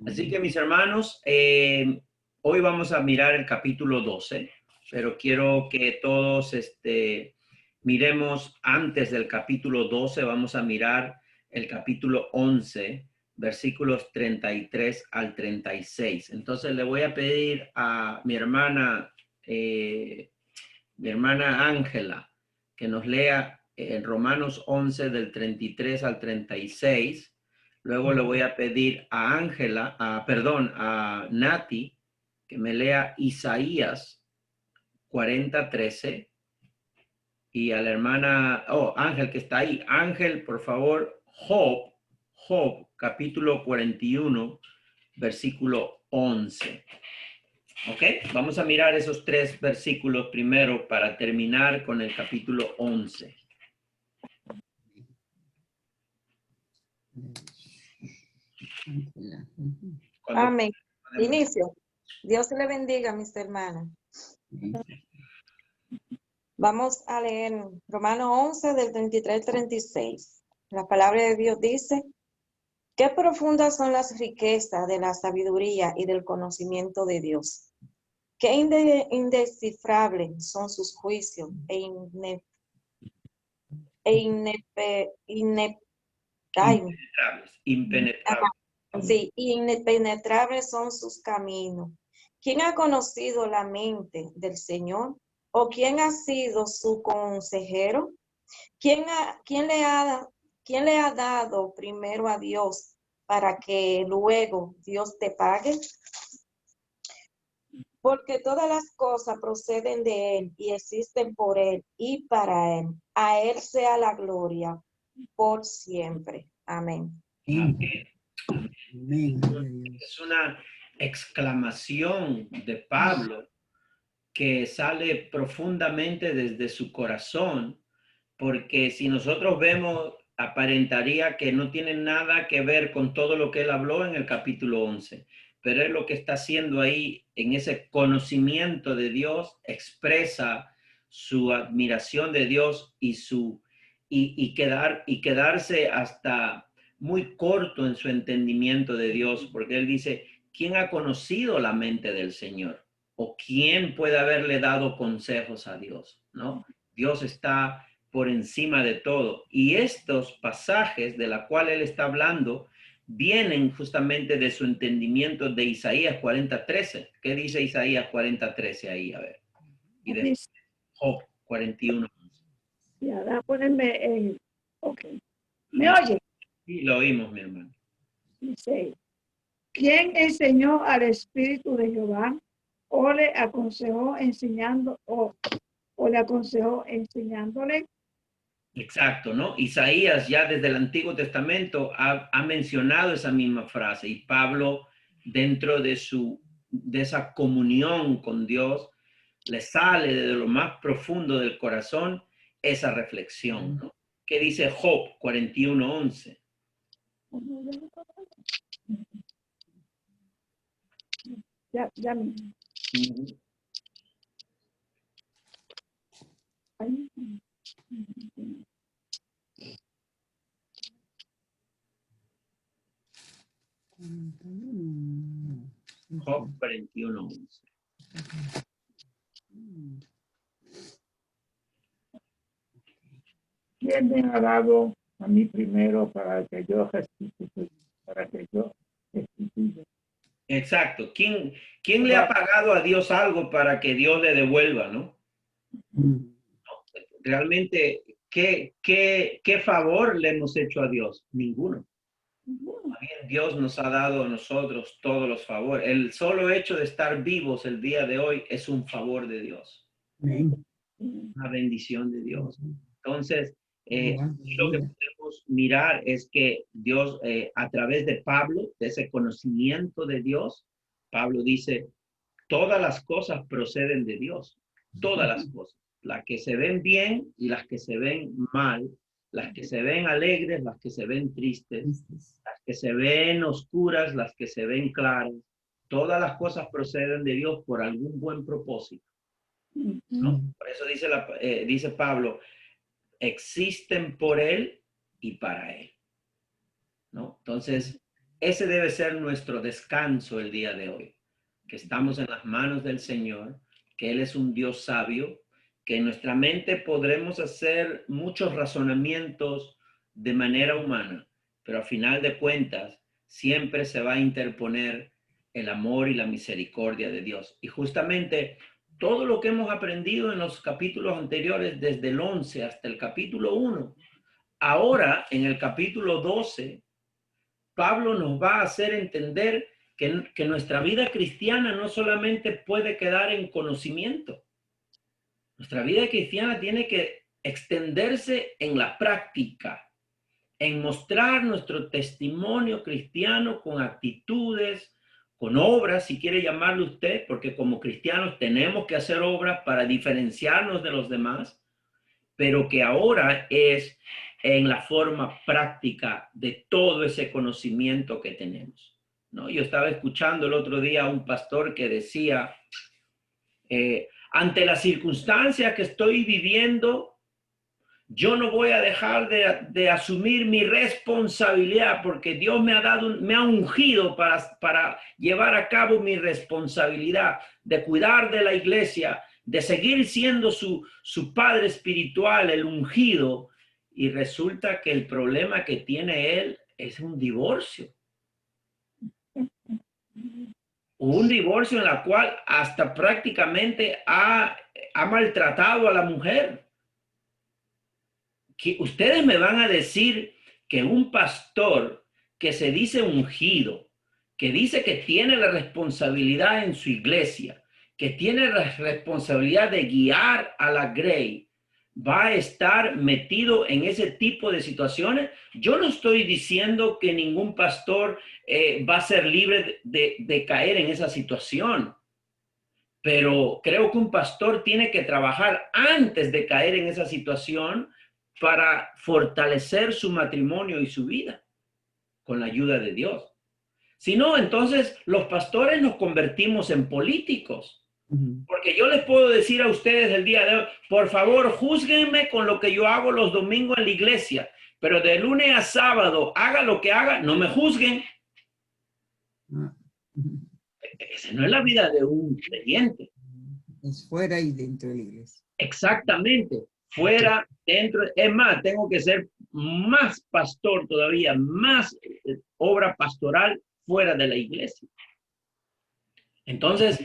Así que mis hermanos, hoy vamos a mirar el capítulo 12, pero quiero que todos miremos antes del capítulo 12, vamos a mirar el capítulo 11, versículos 33 al 36. Entonces le voy a pedir a mi hermana Ángela que nos lea en Romanos 11 del 33 al 36. Luego le voy a pedir a Ángela, a Nati, que me lea Isaías 40:13. Y a la hermana, Ángel que está ahí. Ángel, por favor, Job, capítulo 41, versículo 11. Ok, vamos a mirar esos tres versículos primero para terminar con el capítulo 11. Amén. Inicio. Dios le bendiga, mis hermanos. Vamos a leer Romanos 11 del 33 al 36. La palabra de Dios dice: qué profundas son las riquezas de la sabiduría y del conocimiento de Dios. Qué indescifrables son sus juicios Impenetrables. Sí, impenetrables son sus caminos. ¿Quién ha conocido la mente del Señor? ¿O quién ha sido su consejero? ¿Quién le ha dado primero a Dios para que luego Dios te pague? Porque todas las cosas proceden de Él y existen por Él y para Él. A Él sea la gloria por siempre. Amén. Amén. Es una exclamación de Pablo que sale profundamente desde su corazón, porque si nosotros vemos, aparentaría que no tiene nada que ver con todo lo que él habló en el capítulo 11, pero es lo que está haciendo ahí en ese conocimiento de Dios, expresa su admiración de Dios y quedarse hasta muy corto en su entendimiento de Dios, porque él dice: ¿quién ha conocido la mente del Señor? ¿O quién puede haberle dado consejos a Dios? ¿No? Dios está por encima de todo. Y estos pasajes de la cual él está hablando vienen justamente de su entendimiento de Isaías 40:13. ¿Qué dice Isaías 40:13 ahí? A ver. Y de Job 41. Ya, ponerme en... Ok. ¿Me oye? Sí, lo oímos, mi hermano. Dice: ¿quién enseñó al Espíritu de Jehová? ¿O le aconsejó enseñándole? Exacto, ¿no? Isaías ya desde el Antiguo Testamento ha mencionado esa misma frase, y Pablo, dentro de esa comunión con Dios, le sale de lo más profundo del corazón esa reflexión, ¿no? ¿Qué dice Job 41:11? Ya me... Job 41:11. ¿Quién me ha dado a mí primero para que yo restituya? Exacto. ¿Quién le ha pagado a Dios algo para que Dios le devuelva, no? Realmente, ¿qué favor le hemos hecho a Dios? Ninguno. Dios nos ha dado a nosotros todos los favores. El solo hecho de estar vivos el día de hoy es un favor de Dios. Una bendición de Dios. Entonces, lo que podemos mirar es que Dios, a través de Pablo, de ese conocimiento de Dios, Pablo dice: todas las cosas proceden de Dios. Todas las cosas. Las que se ven bien y las que se ven mal. Las que se ven alegres, las que se ven tristes. Las que se ven oscuras, las que se ven claras. Todas las cosas proceden de Dios por algún buen propósito, ¿no? Por eso dice Pablo: existen por Él y para Él, ¿no? Entonces, ese debe ser nuestro descanso el día de hoy, que estamos en las manos del Señor, que Él es un Dios sabio, que en nuestra mente podremos hacer muchos razonamientos de manera humana, pero a final de cuentas siempre se va a interponer el amor y la misericordia de Dios. Y justamente todo lo que hemos aprendido en los capítulos anteriores, desde el 11 hasta el capítulo 1, ahora en el capítulo 12, Pablo nos va a hacer entender que nuestra vida cristiana no solamente puede quedar en conocimiento. Nuestra vida cristiana tiene que extenderse en la práctica, en mostrar nuestro testimonio cristiano con actitudes, con obras, si quiere llamarlo usted, porque como cristianos tenemos que hacer obras para diferenciarnos de los demás, pero que ahora es en la forma práctica de todo ese conocimiento que tenemos, ¿no? Yo estaba escuchando el otro día a un pastor que decía, ante las circunstancias que estoy viviendo, yo no voy a dejar de asumir mi responsabilidad porque Dios me ha ungido para llevar a cabo mi responsabilidad de cuidar de la iglesia, de seguir siendo su padre espiritual, el ungido. Y resulta que el problema que tiene él es un divorcio. Un divorcio en la cual hasta prácticamente ha maltratado a la mujer. Que ustedes me van a decir que un pastor que se dice ungido, que dice que tiene la responsabilidad en su iglesia, que tiene la responsabilidad de guiar a la grey, va a estar metido en ese tipo de situaciones. Yo no estoy diciendo que ningún pastor va a ser libre de caer en esa situación, pero creo que un pastor tiene que trabajar antes de caer en esa situación para fortalecer su matrimonio y su vida con la ayuda de Dios. Si no, entonces los pastores nos convertimos en políticos. Porque yo les puedo decir a ustedes el día de hoy, por favor, júzguenme con lo que yo hago los domingos en la iglesia, pero de lunes a sábado, haga lo que haga, no me juzguen. Esa no es la vida de un creyente. Es fuera y dentro de la iglesia. Exactamente. Fuera, dentro. Es más, tengo que ser más pastor todavía, más obra pastoral fuera de la iglesia. Entonces,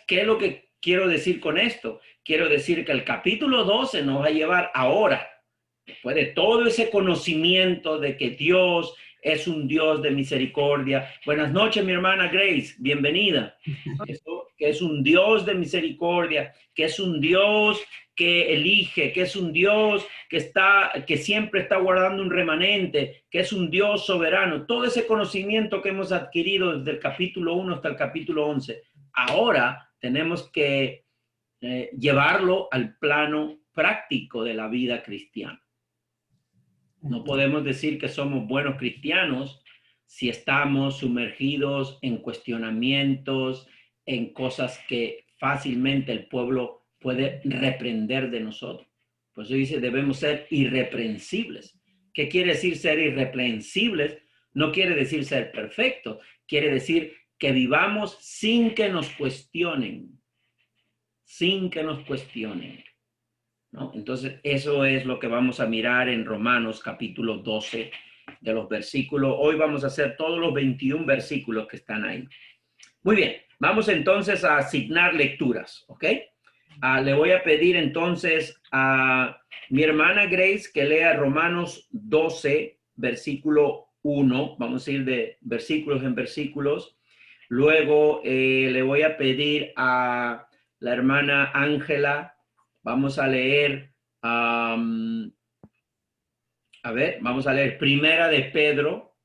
¿qué es lo que quiero decir con esto? Quiero decir que el capítulo 12 nos va a llevar ahora, después de todo ese conocimiento de que Dios es un Dios de misericordia. Buenas noches, mi hermana Grace, bienvenida. Que es un Dios de misericordia, que es un Dios que elige, que es un Dios que siempre está guardando un remanente, que es un Dios soberano. Todo ese conocimiento que hemos adquirido desde el capítulo 1 hasta el capítulo 11, ahora tenemos que llevarlo al plano práctico de la vida cristiana. No podemos decir que somos buenos cristianos si estamos sumergidos en cuestionamientos, en cosas que fácilmente el pueblo puede reprender de nosotros. Por eso dice, debemos ser irreprensibles. ¿Qué quiere decir ser irreprensibles? No quiere decir ser perfectos, quiere decir que vivamos sin que nos cuestionen, sin que nos cuestionen, ¿no? Entonces, eso es lo que vamos a mirar en Romanos capítulo 12 de los versículos. Hoy vamos a hacer todos los 21 versículos que están ahí. Muy bien, vamos entonces a asignar lecturas, ¿ok? Le voy a pedir entonces a mi hermana Grace que lea Romanos 12, versículo 1. Vamos a ir de versículos en versículos. Luego le voy a pedir a la hermana Ángela. Vamos a leer, vamos a leer Primera de Pedro,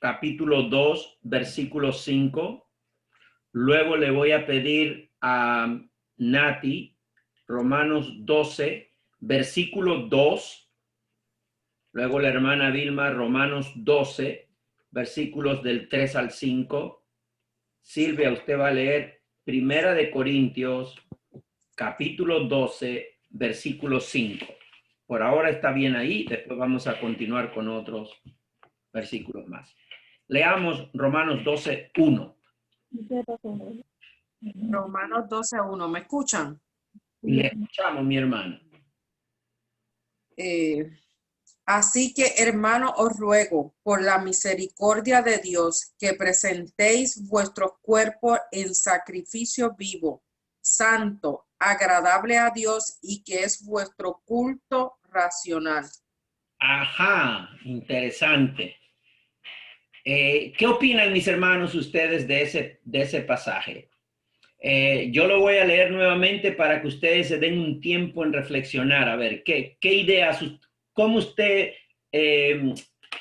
capítulo 2, versículo 5. Luego le voy a pedir a Nati, Romanos 12, versículo 2. Luego la hermana Vilma, Romanos 12, versículos del 3 al 5. Silvia, usted va a leer Primera de Corintios, capítulo 12, versículo 5. Por ahora está bien ahí, después vamos a continuar con otros versículos más. Leamos Romanos 12:1. Romanos 12:1. ¿Me escuchan? Le escuchamos, mi hermana. Así que, hermano, os ruego por la misericordia de Dios que presentéis vuestros cuerpos en sacrificio vivo, santo, agradable a Dios y que es vuestro culto racional. Ajá, interesante. ¿Qué opinan, mis hermanos, ustedes de ese pasaje? Yo lo voy a leer nuevamente para que ustedes se den un tiempo en reflexionar. A ver, ¿qué ideas, cómo usted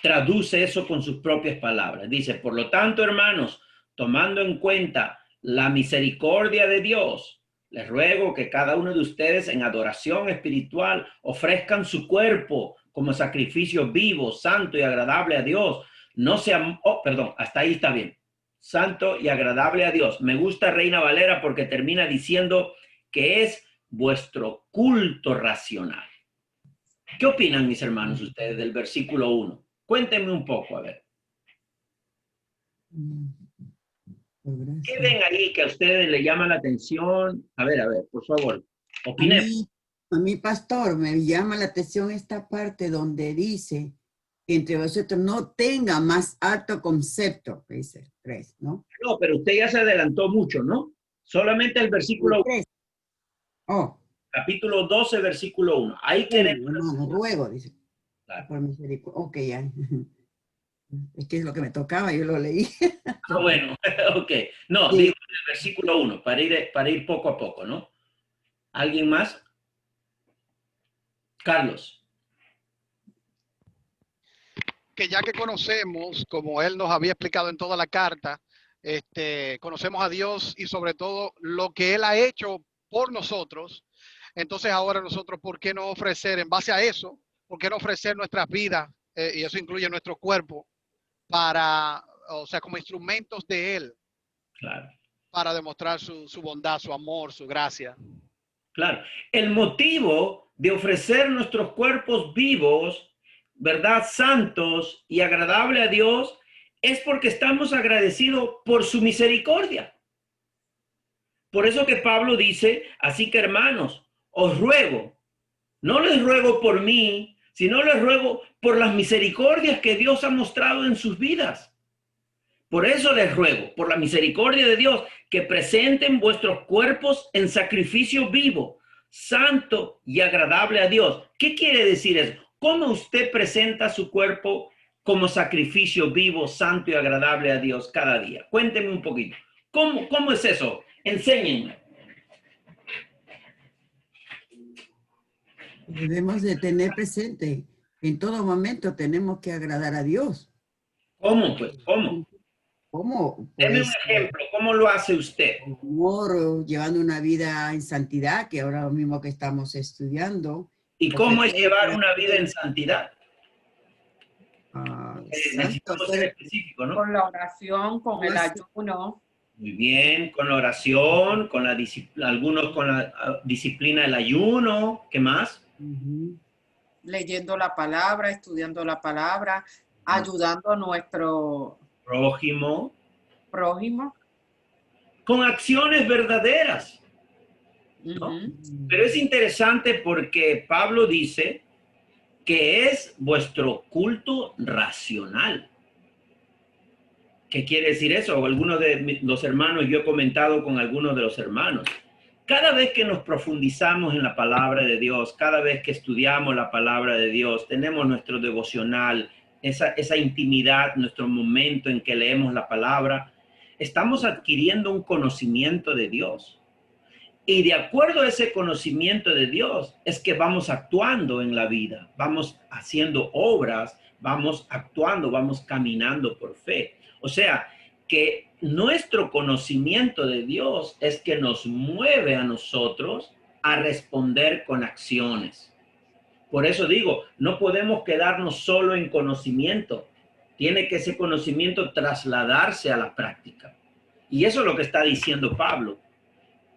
traduce eso con sus propias palabras? Dice, por lo tanto, hermanos, tomando en cuenta la misericordia de Dios, les ruego que cada uno de ustedes en adoración espiritual ofrezcan su cuerpo como sacrificio vivo, santo y agradable a Dios. No sea, hasta ahí está bien. Santo y agradable a Dios. Me gusta Reina Valera porque termina diciendo que es vuestro culto racional. ¿Qué opinan, mis hermanos, ustedes del versículo 1? Cuéntenme un poco, a ver. ¿Qué ven ahí que a ustedes le llama la atención? A ver, por favor, opinen. A mí, pastor, me llama la atención esta parte donde dice que entre vosotros no tenga más alto concepto, dice 3, ¿no? No, pero usted ya se adelantó mucho, ¿no? Solamente el versículo 3. Oh. Capítulo 12, versículo 1. Ahí tenemos. Hermano, ruego, dice. Claro. Por misericordia. Ok, ya. Es que es lo que me tocaba, yo lo leí. Bueno, ok. No, sí. Digo el versículo 1, para ir poco a poco, ¿no? ¿Alguien más? Carlos. Que ya que conocemos, como él nos había explicado en toda la carta, conocemos a Dios y sobre todo lo que él ha hecho por nosotros, entonces ahora nosotros, ¿por qué no ofrecer en base a eso? ¿Por qué no ofrecer nuestras vidas? Y eso incluye nuestro cuerpo como instrumentos de él. Claro. Para demostrar su bondad, su amor, su gracia. Claro. El motivo de ofrecer nuestros cuerpos vivos, ¿verdad? Santos y agradable a Dios, es porque estamos agradecidos por su misericordia. Por eso que Pablo dice, así que hermanos, os ruego, no les ruego por mí, sino les ruego por las misericordias que Dios ha mostrado en sus vidas. Por eso les ruego, por la misericordia de Dios, que presenten vuestros cuerpos en sacrificio vivo, santo y agradable a Dios. ¿Qué quiere decir eso? ¿Cómo usted presenta su cuerpo como sacrificio vivo, santo y agradable a Dios cada día? Cuéntenme un poquito. ¿Cómo es eso? Enséñenme. Debemos de tener presente, en todo momento tenemos que agradar a Dios. ¿Cómo, pues? ¿Cómo? ¿Cómo? Deme un ejemplo. ¿Cómo lo hace usted? Amor, llevando una vida en santidad, que ahora mismo que estamos estudiando. ¿Y cómo es llevar una vida en santidad? Necesitamos ser específico, ¿no? Con la oración, con el ayuno. Muy bien, con la oración, con algunos con la disciplina del ayuno. ¿Qué más? Leyendo la palabra, estudiando la palabra, ayudando a nuestro prójimo. Con acciones verdaderas, ¿no? Pero es interesante porque Pablo dice que es vuestro culto racional. ¿Qué quiere decir eso? Algunos de los hermanos, yo he comentado con algunos de los hermanos. Cada vez que nos profundizamos en la palabra de Dios, cada vez que estudiamos la palabra de Dios, tenemos nuestro devocional, esa intimidad, nuestro momento en que leemos la palabra, estamos adquiriendo un conocimiento de Dios. Y de acuerdo a ese conocimiento de Dios, es que vamos actuando en la vida, vamos haciendo obras, vamos actuando, vamos caminando por fe. O sea, que nuestro conocimiento de Dios es que nos mueve a nosotros a responder con acciones. Por eso digo, no podemos quedarnos solo en conocimiento. Tiene que ese conocimiento trasladarse a la práctica. Y eso es lo que está diciendo Pablo,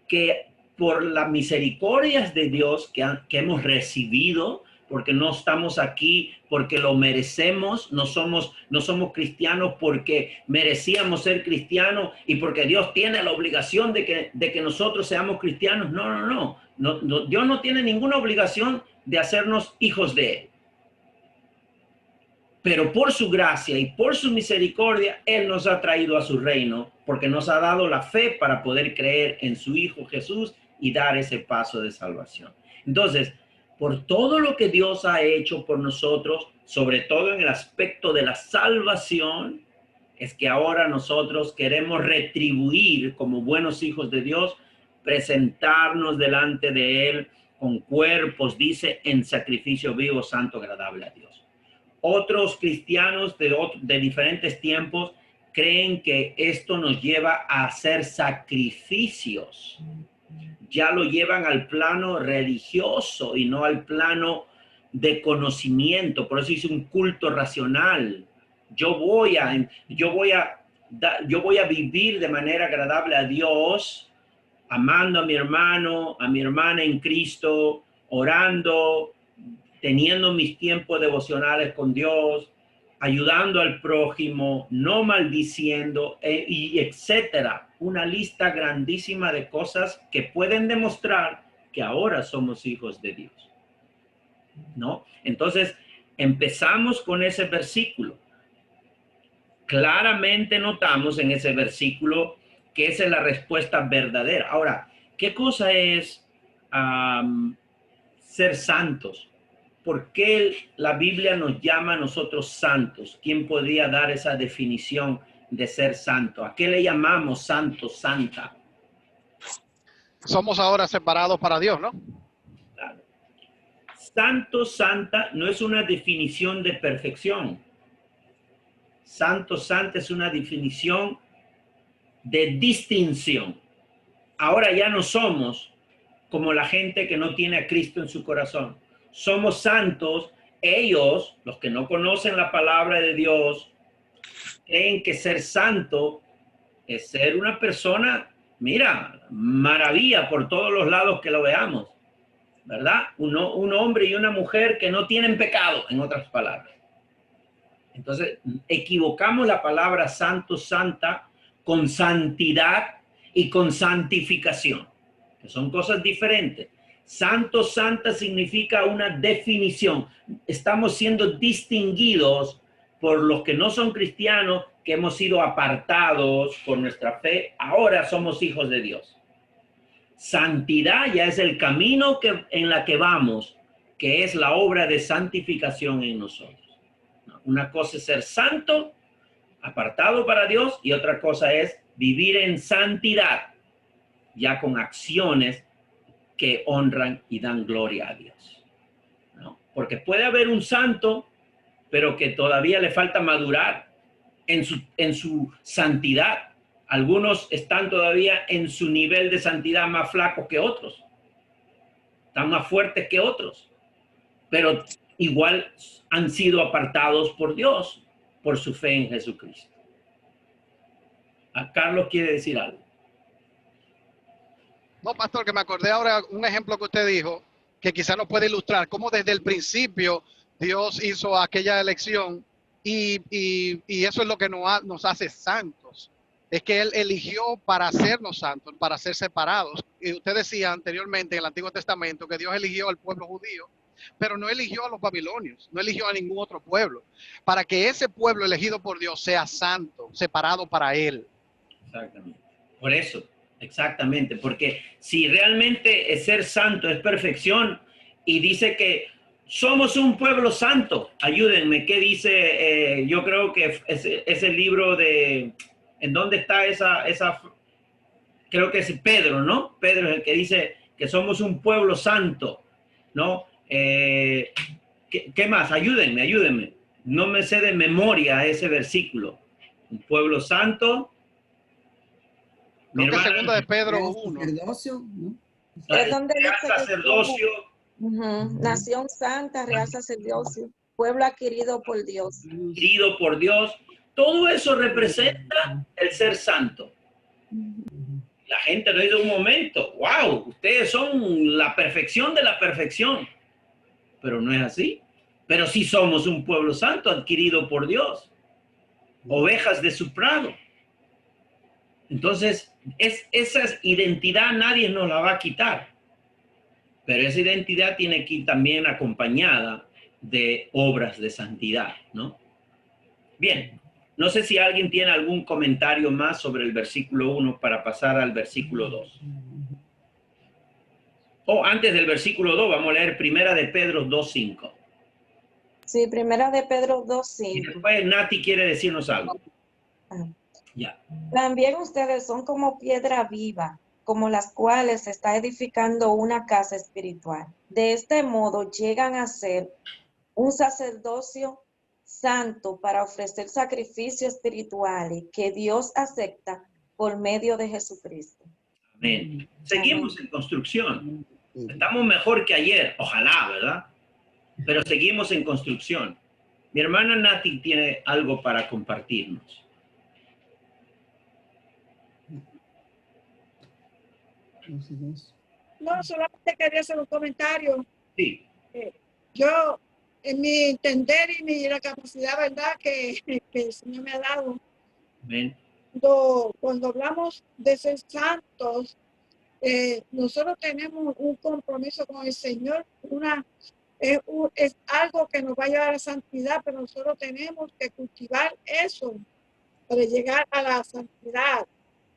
que por las misericordias de Dios que hemos recibido, porque no estamos aquí porque lo merecemos, no somos cristianos porque merecíamos ser cristianos y porque Dios tiene la obligación de que nosotros seamos cristianos. No. Dios no tiene ninguna obligación de hacernos hijos de Él. Pero por su gracia y por su misericordia, Él nos ha traído a su reino porque nos ha dado la fe para poder creer en su Hijo Jesús y dar ese paso de salvación. Entonces, por todo lo que Dios ha hecho por nosotros, sobre todo en el aspecto de la salvación, es que ahora nosotros queremos retribuir como buenos hijos de Dios, presentarnos delante de Él con cuerpos, dice, en sacrificio vivo, santo, agradable a Dios. Otros cristianos de diferentes tiempos creen que esto nos lleva a hacer sacrificios. Ya lo llevan al plano religioso y no al plano de conocimiento. Por eso hice un culto racional. Yo voy a vivir de manera agradable a Dios, amando a mi hermano, a mi hermana en Cristo, orando, teniendo mis tiempos devocionales con Dios, ayudando al prójimo, no maldiciendo, y etcétera. Una lista grandísima de cosas que pueden demostrar que ahora somos hijos de Dios, ¿no? Entonces, empezamos con ese versículo. Claramente notamos en ese versículo que esa es la respuesta verdadera. Ahora, ¿qué cosa es ser santos? ¿Por qué la Biblia nos llama a nosotros santos? ¿Quién podría dar esa definición de ser santo? ¿A qué le llamamos santo, santa? Somos ahora separados para Dios, ¿no? Claro. Santo, santa no es una definición de perfección. Santo, santa es una definición de distinción. Ahora ya no somos como la gente que no tiene a Cristo en su corazón. Somos santos. Ellos, los que no conocen la palabra de Dios, creen que ser santo es ser una persona, mira, maravilla por todos los lados que lo veamos, ¿verdad? Un hombre y una mujer que no tienen pecado, en otras palabras. Entonces, equivocamos la palabra santo, santa, con santidad y con santificación, que son cosas diferentes. Santo, santa significa una definición. Estamos siendo distinguidos por los que no son cristianos, que hemos sido apartados por nuestra fe. Ahora somos hijos de Dios. Santidad ya es el camino en la que vamos, que es la obra de santificación en nosotros. Una cosa es ser santo, apartado para Dios, y otra cosa es vivir en santidad, ya con acciones que honran y dan gloria a Dios, ¿no? Porque puede haber un santo, pero que todavía le falta madurar en su santidad. Algunos están todavía en su nivel de santidad más flacos que otros, están más fuertes que otros, pero igual han sido apartados por Dios por su fe en Jesucristo. Carlos quiere decir algo. No, pastor, que me acordé ahora un ejemplo que usted dijo, que quizá nos puede ilustrar cómo desde el principio Dios hizo aquella elección y eso es lo que nos hace santos. Es que Él eligió para hacernos santos, para ser separados. Y usted decía anteriormente en el Antiguo Testamento que Dios eligió al pueblo judío, pero no eligió a los babilonios, no eligió a ningún otro pueblo, para que ese pueblo elegido por Dios sea santo, separado para Él. Exactamente. Por eso. Exactamente, porque si realmente ser santo es perfección y dice que somos un pueblo santo, ayúdenme, ¿qué dice? Yo creo que es el libro de, ¿en dónde está esa? Creo que es Pedro, ¿no? Pedro es el que dice que somos un pueblo santo, ¿no? ¿Qué más? Ayúdenme. No me sé de memoria ese versículo. Un pueblo santo. Creo que segunda de Pedro 1. Sacerdocio, ¿no? Es donde Real dice que sacerdocio. Nación santa, real sacerdocio, pueblo adquirido por Dios. Adquirido por Dios. Todo eso representa el ser santo. La gente no dice un momento, wow, ustedes son la perfección de la perfección. pero no es así. Pero sí somos un pueblo santo adquirido por Dios, ovejas de su prado. Entonces, esa identidad nadie nos la va a quitar, pero esa identidad tiene que ir también acompañada de obras de santidad, ¿no? Bien, no sé si alguien tiene algún comentario más sobre el versículo 1 para pasar al versículo 2. Antes del versículo 2, vamos a leer Primera de Pedro 2:5. Sí, Primera de Pedro Y 2:5. después Nati quiere decirnos algo. Ya. También ustedes son como piedra viva, como las cuales se está edificando una casa espiritual. De este modo llegan a ser un sacerdocio santo para ofrecer sacrificios espirituales que Dios acepta por medio de Jesucristo. Amén. Seguimos en construcción. Estamos mejor que ayer, ojalá, ¿verdad? Pero seguimos en construcción. Mi hermana Nati tiene algo para compartirnos. No, solamente quería hacer un comentario. Sí. Yo, en mi entender y la capacidad, ¿verdad?, que el Señor me ha dado, Amén. cuando hablamos de ser santos, nosotros tenemos un compromiso con el Señor, es algo que nos va a llevar a la santidad, pero nosotros tenemos que cultivar eso para llegar a la santidad,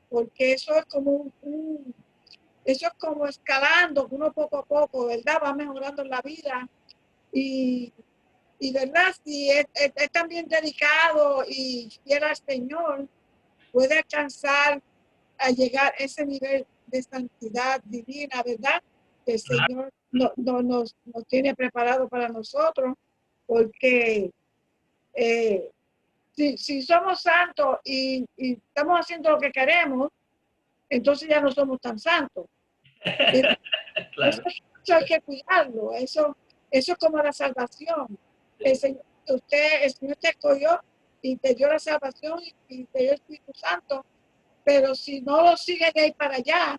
porque eso es como eso es como escalando, uno poco a poco, ¿verdad?, va mejorando en la vida. Y verdad, si es también dedicado y fiel al Señor, puede alcanzar a llegar a ese nivel de santidad divina, ¿verdad? Que el Señor nos tiene preparado para nosotros, porque si somos santos y estamos haciendo lo que queremos, entonces ya no somos tan santos. Claro. Eso hay que cuidarlo, eso es como la salvación. El Señor te escogió y te dio la salvación y te dio el Espíritu Santo, pero si no lo sigues de ahí para allá,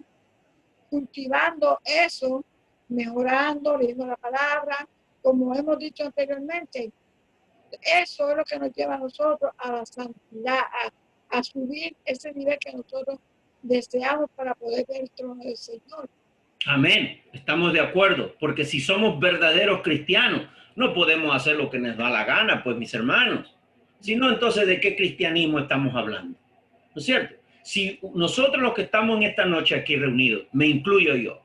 cultivando eso, mejorando, leyendo la palabra, como hemos dicho anteriormente, eso es lo que nos lleva a nosotros a la santidad, a subir ese nivel que nosotros deseamos para poder ver el trono del Señor. Amén. Estamos de acuerdo, porque si somos verdaderos cristianos, no podemos hacer lo que nos da la gana, pues mis hermanos. Si no, entonces, ¿de qué cristianismo estamos hablando? ¿No es cierto? Si nosotros los que estamos en esta noche aquí reunidos, me incluyo yo,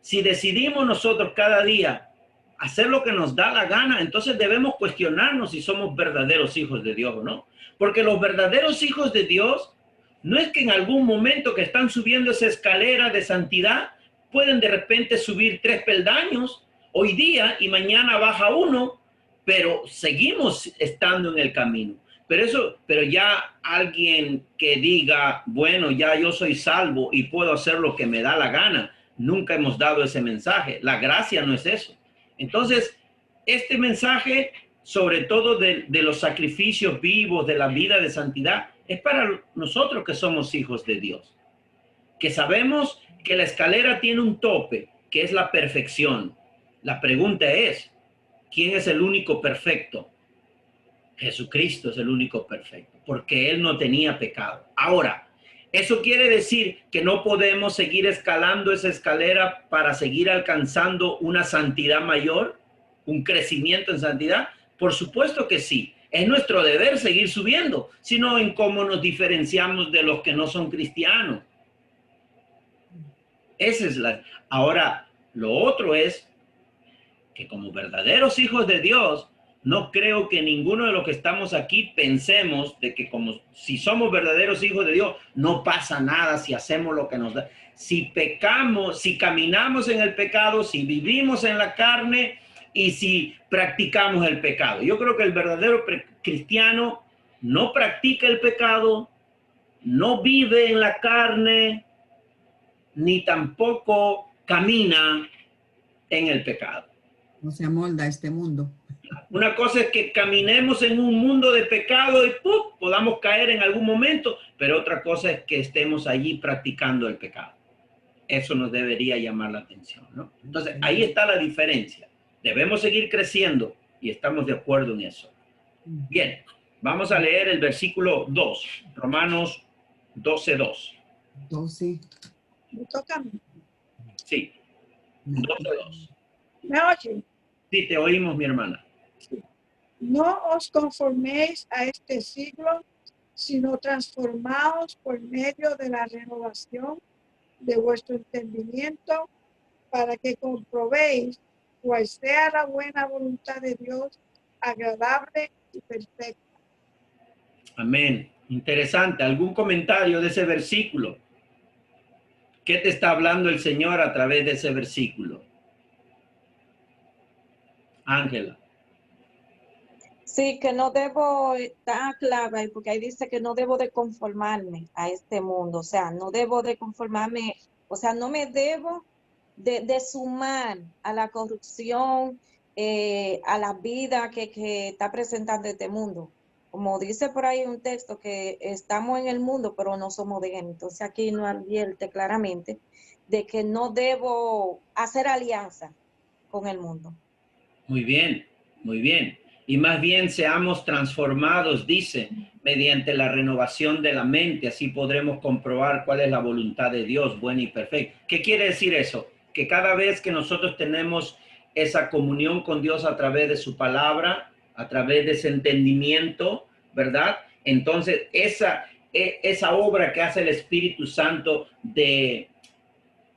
si decidimos nosotros cada día hacer lo que nos da la gana, entonces debemos cuestionarnos si somos verdaderos hijos de Dios o no. Porque los verdaderos hijos de Dios no es que en algún momento que están subiendo esa escalera de santidad, pueden de repente subir 3 peldaños hoy día y mañana baja 1, pero seguimos estando en el camino. Pero ya alguien que diga, bueno, ya yo soy salvo y puedo hacer lo que me da la gana, nunca hemos dado ese mensaje. La gracia no es eso. Entonces, este mensaje, sobre todo de los sacrificios vivos, de la vida de santidad, es para nosotros que somos hijos de Dios, que sabemos que la escalera tiene un tope, que es la perfección. La pregunta es, ¿quién es el único perfecto? Jesucristo es el único perfecto, porque Él no tenía pecado. Ahora, ¿eso quiere decir que no podemos seguir escalando esa escalera para seguir alcanzando una santidad mayor, un crecimiento en santidad? Por supuesto que sí. Es nuestro deber seguir subiendo, sino en cómo nos diferenciamos de los que no son cristianos. Esa es la. Ahora, lo otro es que como verdaderos hijos de Dios, no creo que ninguno de los que estamos aquí pensemos de que como si somos verdaderos hijos de Dios, no pasa nada si hacemos lo que nos da. Si pecamos, si caminamos en el pecado, si vivimos en la carne y si practicamos el pecado. Yo creo que el verdadero cristiano no practica el pecado, no vive en la carne, ni tampoco camina en el pecado. No se amolda a este mundo. Una cosa es que caminemos en un mundo de pecado y ¡pum!, podamos caer en algún momento, pero otra cosa es que estemos allí practicando el pecado. Eso nos debería llamar la atención, ¿no? Entonces, ahí está la diferencia Debemos seguir creciendo y estamos de acuerdo en eso. Bien, vamos a leer el versículo 2, Romanos 12:2. 12. Me toca a mí. Sí, 12:2. ¿Me oye? Sí, te oímos, mi hermana. No os conforméis a este siglo, sino transformaos por medio de la renovación de vuestro entendimiento, para que comprobéis cuál sea la buena voluntad de Dios, agradable y perfecta. Amén. Interesante. ¿Algún comentario de ese versículo? ¿Qué te está hablando el Señor a través de ese versículo? Ángela. Sí, que no debo, está clave, porque ahí dice que no debo de conformarme a este mundo, o sea, no debo de conformarme, o sea, no me debo de sumar a la corrupción, a la vida que está presentando este mundo. Como dice por ahí un texto, que estamos en el mundo, pero no somos de él. Entonces aquí nos advierte claramente de que no debo hacer alianza con el mundo. Muy bien, muy bien. Y más bien seamos transformados, dice, mediante la renovación de la mente, así podremos comprobar cuál es la voluntad de Dios, buena y perfecta. ¿Qué quiere decir eso? Que cada vez que nosotros tenemos esa comunión con Dios a través de su palabra, a través de ese entendimiento, ¿verdad? Entonces, esa obra que hace el Espíritu Santo de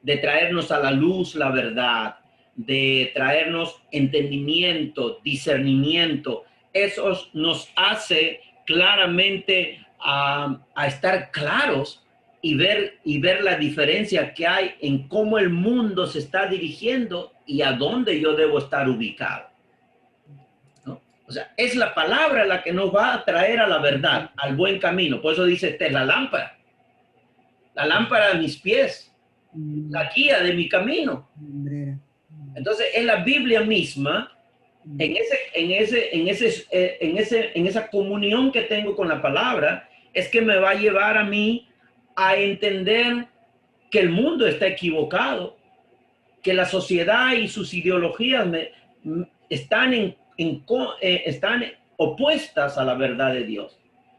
traernos a la luz la verdad, de traernos entendimiento, discernimiento, eso nos hace claramente a estar claros y ver la diferencia que hay en cómo el mundo se está dirigiendo y a dónde yo debo estar ubicado, ¿no? O sea, es la palabra la que nos va a traer a la verdad, al buen camino. Por eso dice, esta es la lámpara de mis pies, la guía de mi camino. Entonces, es la Biblia misma, en esa comunión que tengo con la palabra, es que me va a llevar a mí a entender que el mundo está equivocado, que la sociedad y sus ideologías están opuestas a la verdad de Dios.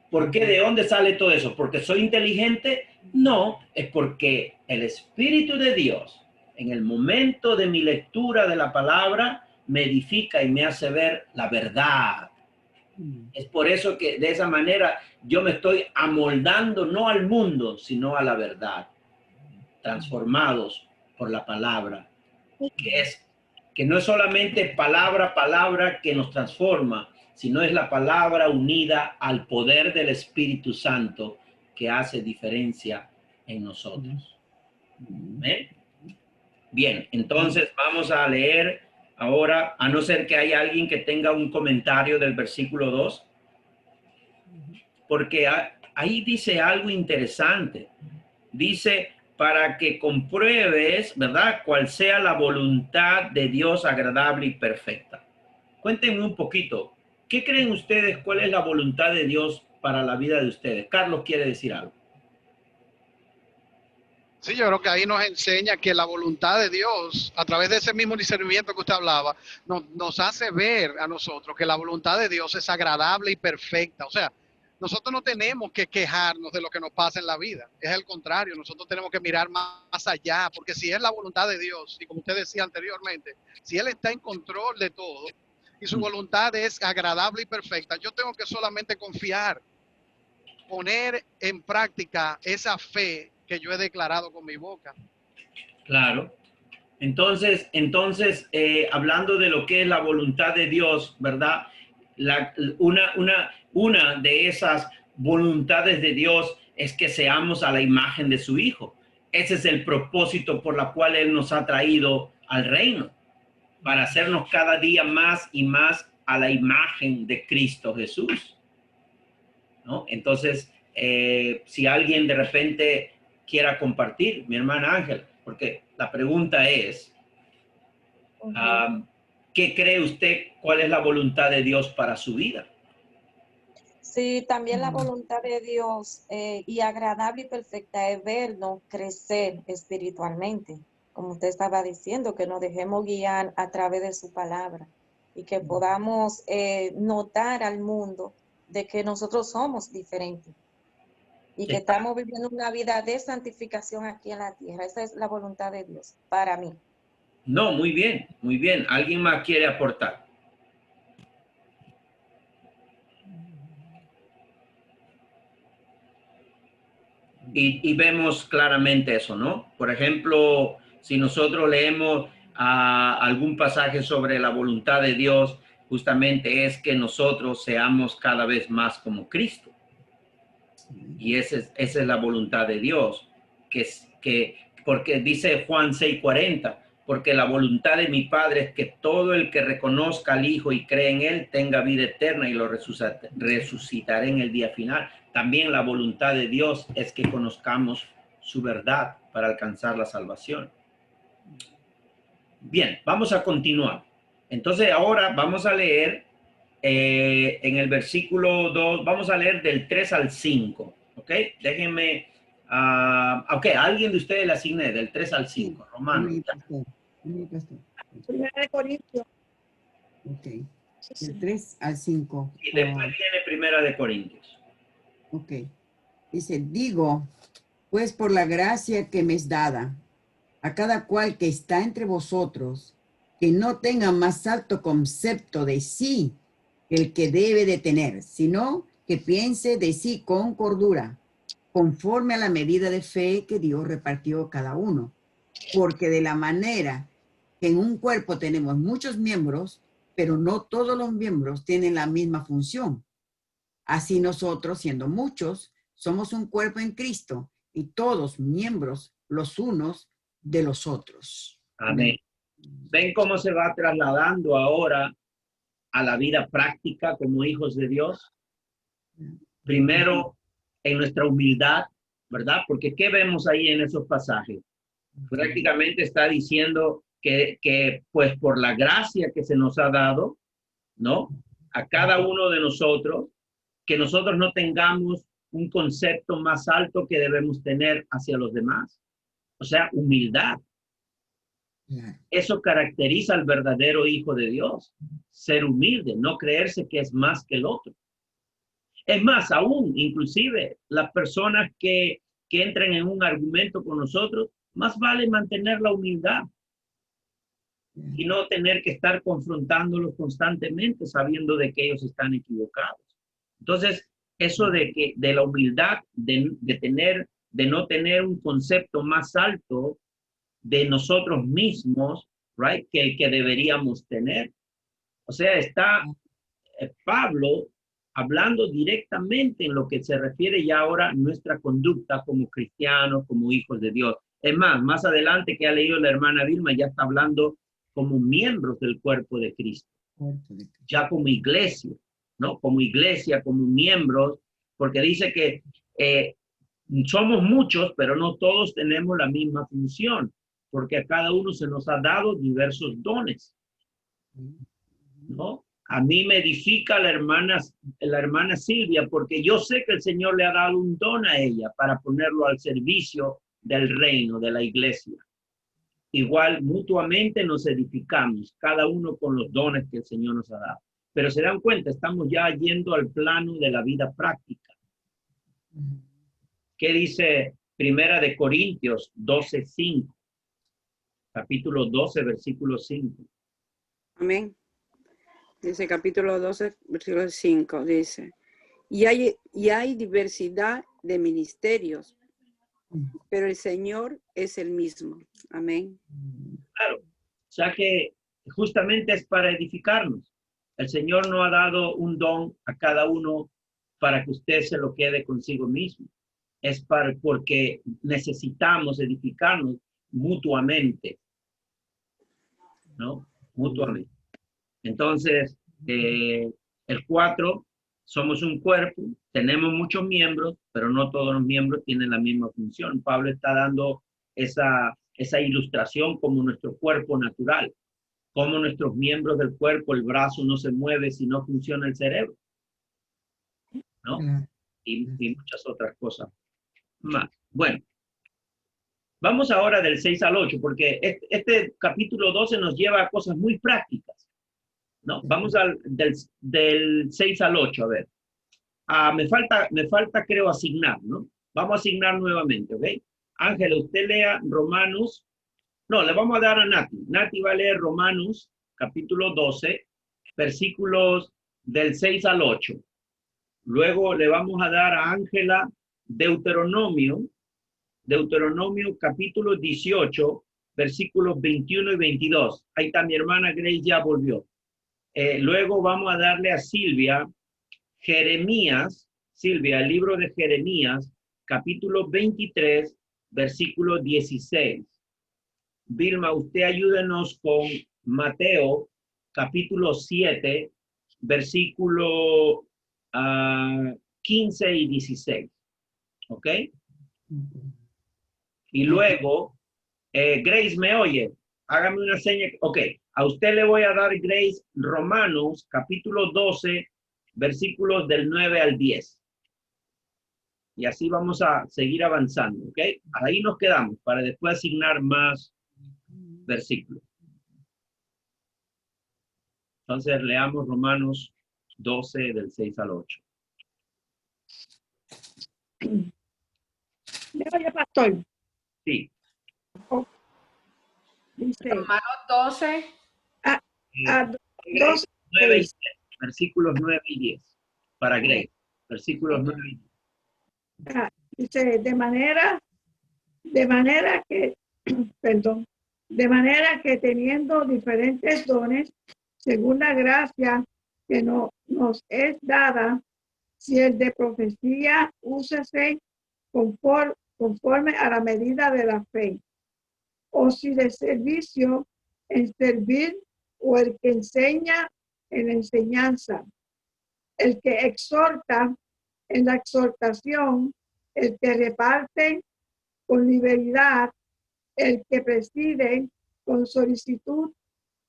¿Por qué? ¿De dónde sale todo eso? ¿Porque soy inteligente? No, es porque el Espíritu de Dios, en el momento de mi lectura de la palabra, me edifica y me hace ver la verdad. Es por eso que de esa manera yo me estoy amoldando no al mundo, sino a la verdad, transformados por la palabra, que no es solamente palabra que nos transforma, sino es la palabra unida al poder del Espíritu Santo que hace diferencia en nosotros. ¿Eh? Bien, entonces vamos a leer ahora, a no ser que haya alguien que tenga un comentario del versículo 2, porque ahí dice algo interesante. Dice, para que compruebes, ¿verdad?, cuál sea la voluntad de Dios agradable y perfecta. Cuéntenme un poquito, ¿qué creen ustedes? ¿Cuál es la voluntad de Dios para la vida de ustedes? Carlos quiere decir algo. Sí, yo creo que ahí nos enseña que la voluntad de Dios, a través de ese mismo discernimiento que usted hablaba, nos hace ver a nosotros que la voluntad de Dios es agradable y perfecta. O sea, nosotros no tenemos que quejarnos de lo que nos pasa en la vida. Es el contrario, nosotros tenemos que mirar más allá, porque si es la voluntad de Dios, y como usted decía anteriormente, si Él está en control de todo y su voluntad es agradable y perfecta, yo tengo que solamente confiar, poner en práctica esa fe que yo he declarado con mi boca. Claro. Entonces, hablando de lo que es la voluntad de Dios, ¿verdad? Una de esas voluntades de Dios es que seamos a la imagen de su Hijo. Ese es el propósito por la cual Él nos ha traído al reino, para hacernos cada día más y más a la imagen de Cristo Jesús, ¿no? Entonces, si alguien de repente quiera compartir, mi hermana Ángela, porque la pregunta es, ¿qué cree usted? ¿Cuál es la voluntad de Dios para su vida? Sí, también la voluntad de Dios y agradable y perfecta es vernos crecer espiritualmente. como usted estaba diciendo, que nos dejemos guiar a través de su palabra y que podamos notar al mundo de que nosotros somos diferentes y que estamos viviendo una vida de santificación aquí en la tierra. Esa es la voluntad de Dios para mí. No, muy bien, muy bien. ¿Alguien más quiere aportar? Y vemos claramente eso, ¿no? Por ejemplo, si nosotros leemos algún pasaje sobre la voluntad de Dios, justamente es que nosotros seamos cada vez más como Cristo. Y esa es la voluntad de Dios, porque dice Juan 6:40, porque la voluntad de mi Padre es que todo el que reconozca al Hijo y cree en Él tenga vida eterna y lo resucitaré en el día final. También la voluntad de Dios es que conozcamos su verdad para alcanzar la salvación. Bien, vamos a continuar. Entonces ahora vamos a leer en el versículo 2, vamos a leer del 3 al 5. ¿Ok? Déjenme, ok, alguien de ustedes le asigne del 3 al 5, Romano. Primera de Corintios. Ok, del 3 al 5. Y después viene Primera de Corintios. Ok, dice, digo, pues por la gracia que me es dada, a cada cual que está entre vosotros, que no tenga más alto concepto de sí que el que debe de tener, sino que piense de sí con cordura, conforme a la medida de fe que Dios repartió a cada uno. Porque de la manera que en un cuerpo tenemos muchos miembros, pero no todos los miembros tienen la misma función. Así nosotros, siendo muchos, somos un cuerpo en Cristo y todos miembros los unos de los otros. Amén. ¿Ven cómo se va trasladando ahora a la vida práctica como hijos de Dios? Primero, en nuestra humildad, ¿verdad? Porque ¿qué vemos ahí en esos pasajes? Prácticamente está diciendo que pues por la gracia que se nos ha dado, ¿no? A cada uno de nosotros, que nosotros no tengamos un concepto más alto que debemos tener hacia los demás. O sea, humildad. Eso caracteriza al verdadero hijo de Dios. Ser humilde, no creerse que es más que el otro. Es más, aún, inclusive, las personas que entran en un argumento con nosotros, más vale mantener la humildad y no tener que estar confrontándolos constantemente sabiendo de que ellos están equivocados. Entonces, eso de la humildad, de no tener un concepto más alto de nosotros mismos, right, que el que deberíamos tener. O sea, está Pablo hablando directamente en lo que se refiere ya ahora a nuestra conducta como cristianos, como hijos de Dios. Es más adelante que ha leído la hermana Vilma, ya está hablando como miembros del cuerpo de Cristo, ya como iglesia, ¿no? Como iglesia, como miembros, porque dice que somos muchos, pero no todos tenemos la misma función, porque a cada uno se nos ha dado diversos dones, ¿no? A mí me edifica la hermana Silvia, porque yo sé que el Señor le ha dado un don a ella para ponerlo al servicio del reino, de la iglesia. Igual, mutuamente nos edificamos, cada uno con los dones que el Señor nos ha dado. Pero se dan cuenta, estamos ya yendo al plano de la vida práctica. ¿Qué dice Primera de Corintios 12:5? Capítulo 12, versículo 5. Amén. Dice capítulo 12, versículo 5, dice, y hay diversidad de ministerios, pero el Señor es el mismo. Amén. Claro, o sea que justamente es para edificarnos. El Señor no ha dado un don a cada uno para que usted se lo quede consigo mismo. Es porque necesitamos edificarnos mutuamente, ¿no? Mutuamente. Entonces, el 4, somos un cuerpo, tenemos muchos miembros, pero no todos los miembros tienen la misma función. Pablo está dando esa ilustración como nuestro cuerpo natural, como nuestros miembros del cuerpo, el brazo no se mueve si no funciona el cerebro, ¿no? Y muchas otras cosas más. Bueno, Vamos ahora del 6 al 8, porque este capítulo 12 nos lleva a cosas muy prácticas, ¿no? Vamos del 6 al 8, a ver. Me falta, creo, asignar, ¿no? Vamos a asignar nuevamente, ¿ok? Ángela, usted lea Romanos. No, le vamos a dar a Nati. Nati va a leer Romanos, capítulo 12, versículos del 6 al 8. Luego le vamos a dar a Ángela Deuteronomio capítulo 18, versículos 21 y 22. Ahí está mi hermana Grace, ya volvió. Luego vamos a darle a Silvia Jeremías, Silvia, el libro de Jeremías, capítulo 23, versículo 16. Vilma, usted ayúdenos con Mateo, capítulo 7, versículo 15 y 16. ¿Ok? Y luego, Grace, ¿me oye? Hágame una seña. Ok, a usted le voy a dar, Grace, Romanos, capítulo 12, versículos del 9 al 10. Y así vamos a seguir avanzando, ¿ok? Ahí nos quedamos para después asignar más versículos. Entonces leamos Romanos 12 del 6 al 8. Leo ya, pastor. Sí. Dice, Romanos 12. a 9 y 12, 10, versículos 9 y 10. Para Grace, versículos 9 y 10. dice, de manera que, perdón, de manera que teniendo diferentes dones, según la gracia que nos es dada, si el de profecía, úsese conforme a la medida de la fe, o si de servicio, en servir, o el que enseña, en la enseñanza, el que exhorta, en la exhortación, el que reparte con liberalidad, el que preside con solicitud,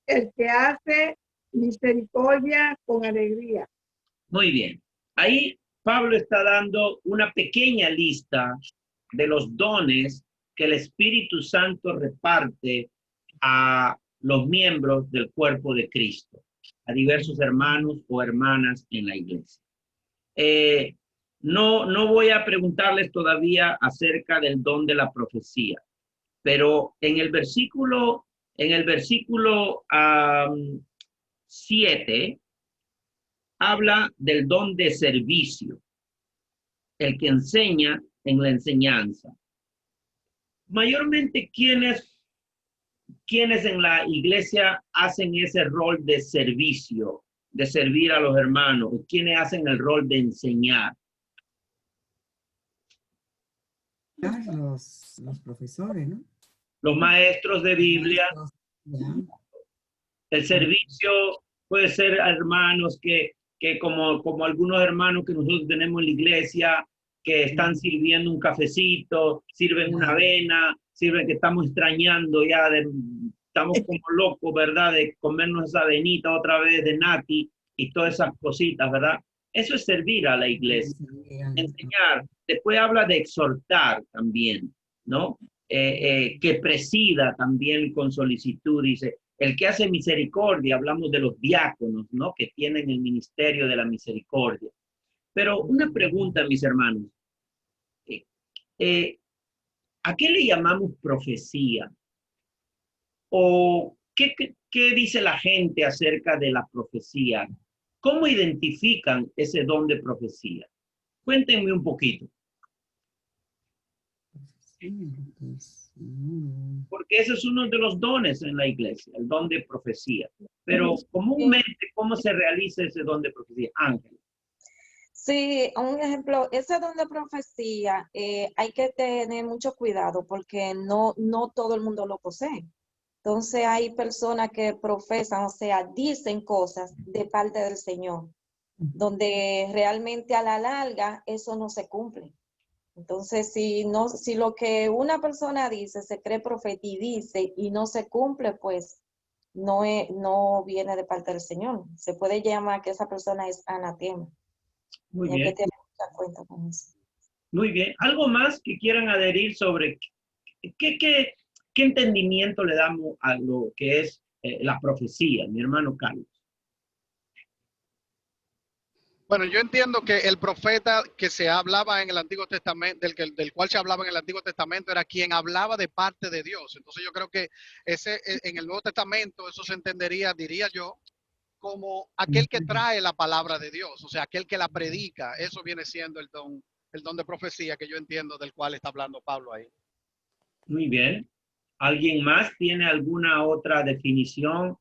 el que hace misericordia con alegría. Muy bien. Ahí Pablo está dando una pequeña lista de los dones que el Espíritu Santo reparte a los miembros del cuerpo de Cristo, a diversos hermanos o hermanas en la iglesia. No voy a preguntarles todavía acerca del don de la profecía, pero en el versículo 7 habla del don de servicio, el que enseña en la enseñanza. Mayormente, ¿quiénes en la iglesia hacen ese rol de servicio, de servir a los hermanos? ¿Quiénes hacen el rol de enseñar? Los profesores, ¿no? Los maestros de Biblia. Ya. El servicio puede ser a hermanos que como algunos hermanos que nosotros tenemos en la iglesia, que están sirviendo un cafecito, sirven una avena, sirven que estamos extrañando ya, estamos como locos, ¿verdad? De comernos esa avenita otra vez de Nati y todas esas cositas, ¿verdad? Eso es servir a la iglesia, enseñar. Después habla de exhortar también, ¿no? Que presida también con solicitud, dice. El que hace misericordia, hablamos de los diáconos, ¿no? Que tienen el ministerio de la misericordia. Pero una pregunta, mis hermanos. ¿A qué le llamamos profecía? ¿O qué dice la gente acerca de la profecía? ¿Cómo identifican ese don de profecía? Cuéntenme un poquito. Porque ese es uno de los dones en la iglesia, el don de profecía. Pero comúnmente, ¿cómo se realiza ese don de profecía? Ángel. Sí, un ejemplo, ese don de profecía hay que tener mucho cuidado porque no todo el mundo lo posee. Entonces hay personas que profesan, o sea, dicen cosas de parte del Señor, donde realmente a la larga eso no se cumple. Entonces, si lo que una persona dice, se cree profeta y dice y no se cumple, pues no viene de parte del Señor. Se puede llamar que esa persona es anatema. Muy Hay bien. que tener mucha cuenta con eso. Muy bien. ¿Algo más que quieran adherir sobre ¿qué entendimiento le damos a lo que es la profecía, mi hermano Carlos? Bueno, yo entiendo que el profeta que se hablaba en el Antiguo Testamento, del cual se hablaba en el Antiguo Testamento, era quien hablaba de parte de Dios. Entonces yo creo que en el Nuevo Testamento eso se entendería, diría yo, como aquel que trae la palabra de Dios, o sea, aquel que la predica. Eso viene siendo el don de profecía que yo entiendo del cual está hablando Pablo ahí. Muy bien. ¿Alguien más tiene alguna otra definición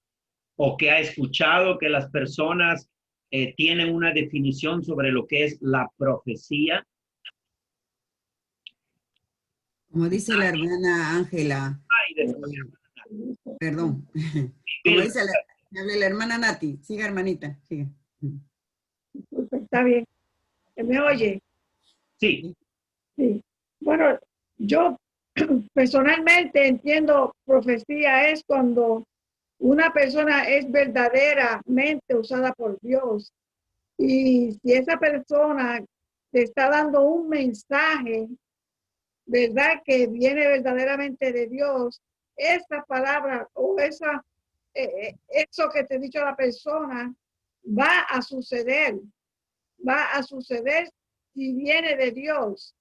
o que ha escuchado que las personas tienen una definición sobre lo que es la profecía? Como dice la hermana Ángela, perdón, como dice la hermana Nati, siga hermanita, siga. Está bien. ¿Me oye? Sí. Sí. Bueno, yo personalmente entiendo profecía es cuando una persona es verdaderamente usada por Dios. Y si esa persona te está dando un mensaje, ¿verdad? Que viene verdaderamente de Dios, esa palabra o eso que te ha dicho la persona va a suceder si viene de Dios.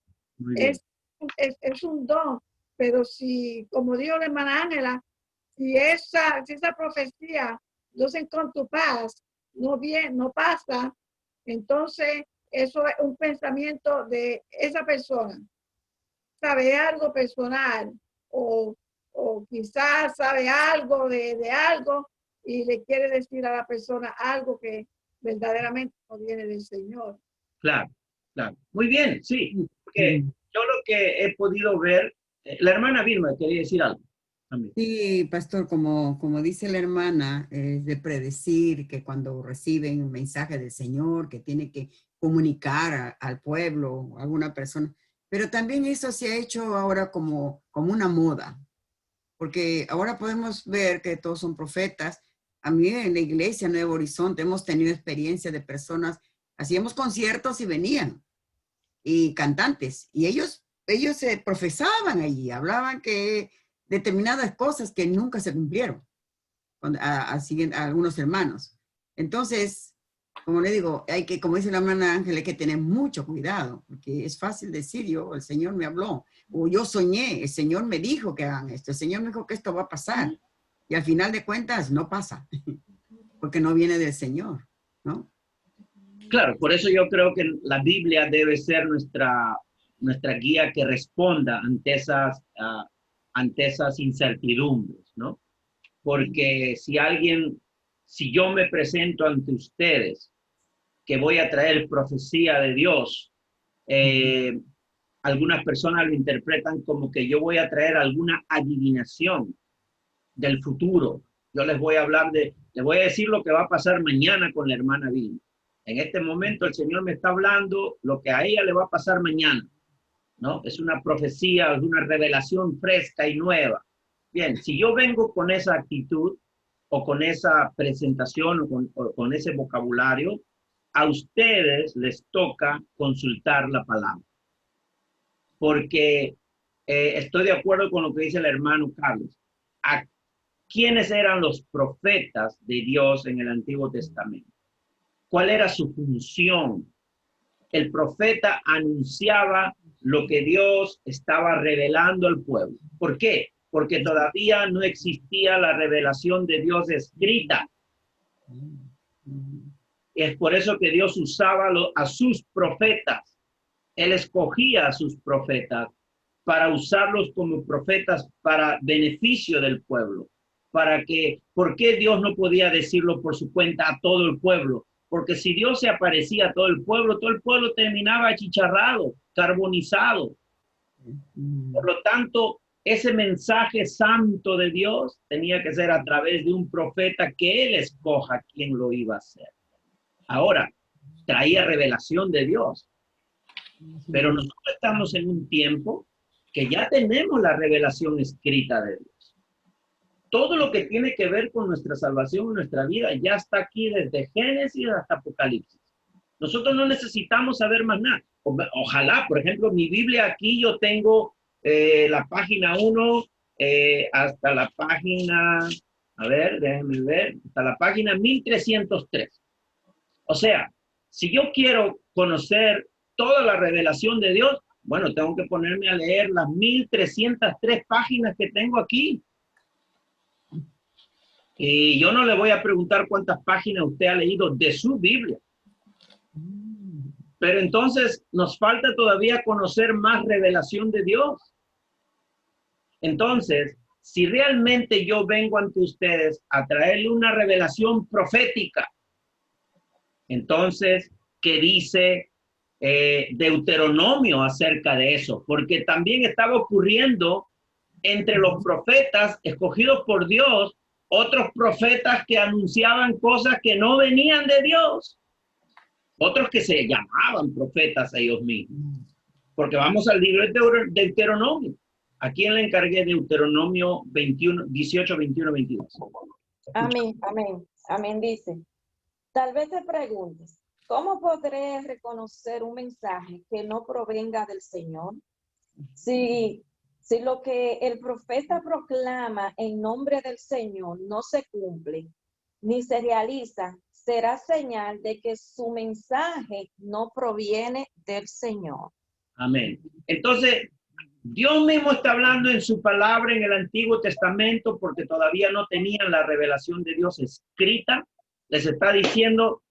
Es un don, pero si, como dijo la hermana Ángela, si esa profecía doesn't come to pass, no pasa, entonces eso es un pensamiento de esa persona. Sabe algo personal o quizás sabe algo de algo y le quiere decir a la persona algo que verdaderamente no viene del Señor. Claro, claro. Muy bien, sí. Porque yo lo que he podido ver, la hermana Vilma quería decir algo también. Sí, pastor, como dice la hermana, es de predecir que cuando reciben un mensaje del Señor, que tiene que comunicar al pueblo, a alguna persona. Pero también eso se ha hecho ahora como una moda, porque ahora podemos ver que todos son profetas. A mí en la iglesia Nuevo Horizonte hemos tenido experiencia de personas, hacíamos conciertos y venían, y cantantes, y ellos se profesaban allí, hablaban que determinadas cosas que nunca se cumplieron a algunos hermanos. Entonces, como le digo, como dice la hermana Ángela, hay que tener mucho cuidado, porque es fácil decir, el Señor me habló, o yo soñé, el Señor me dijo que hagan esto, el Señor me dijo que esto va a pasar, y al final de cuentas no pasa, porque no viene del Señor, ¿no? Claro, por eso yo creo que la Biblia debe ser nuestra guía que responda ante esas incertidumbres, ¿no? Porque si yo me presento ante ustedes que voy a traer profecía de Dios, algunas personas lo interpretan como que yo voy a traer alguna adivinación del futuro. Yo les voy a decir lo que va a pasar mañana con la hermana Vilma. En este momento el Señor me está hablando lo que a ella le va a pasar mañana, ¿no? Es una profecía, es una revelación fresca y nueva. Bien, si yo vengo con esa actitud o con esa presentación o con ese vocabulario, a ustedes les toca consultar la palabra. Porque estoy de acuerdo con lo que dice el hermano Carlos. ¿Quiénes eran los profetas de Dios en el Antiguo Testamento? ¿Cuál era su función? El profeta anunciaba lo que Dios estaba revelando al pueblo. ¿Por qué? Porque todavía no existía la revelación de Dios escrita. Es por eso que Dios usaba a sus profetas. Él escogía a sus profetas para usarlos como profetas para beneficio del pueblo. ¿Por qué Dios no podía decirlo por su cuenta a todo el pueblo? Porque si Dios se aparecía a todo el pueblo terminaba achicharrado, carbonizado. Por lo tanto, ese mensaje santo de Dios tenía que ser a través de un profeta que Él escoja quién lo iba a hacer. Ahora, traía revelación de Dios. Pero nosotros estamos en un tiempo que ya tenemos la revelación escrita de Dios. Todo lo que tiene que ver con nuestra salvación y nuestra vida ya está aquí desde Génesis hasta Apocalipsis. Nosotros no necesitamos saber más nada. Ojalá, por ejemplo, mi Biblia aquí yo tengo la página 1 hasta la página, a ver, déjenme ver, hasta la página 1303. O sea, si yo quiero conocer toda la revelación de Dios, bueno, tengo que ponerme a leer las 1303 páginas que tengo aquí. Y yo no le voy a preguntar cuántas páginas usted ha leído de su Biblia. Pero entonces nos falta todavía conocer más revelación de Dios. Entonces, si realmente yo vengo ante ustedes a traerle una revelación profética, entonces, ¿qué dice Deuteronomio acerca de eso? Porque también estaba ocurriendo entre los profetas escogidos por Dios, otros profetas que anunciaban cosas que no venían de Dios, otros que se llamaban profetas a ellos mismos. Porque vamos al libro de Deuteronomio. ¿A quién le encargué Deuteronomio 21, 18, 21, 22? Amén, amén, amén, dice. Tal vez te preguntes, ¿cómo podré reconocer un mensaje que no provenga del Señor? Si lo que el profeta proclama en nombre del Señor no se cumple, ni se realiza, será señal de que su mensaje no proviene del Señor. Amén. Entonces, Dios mismo está hablando en su palabra en el Antiguo Testamento porque todavía no tenían la revelación de Dios escrita. Les está diciendo,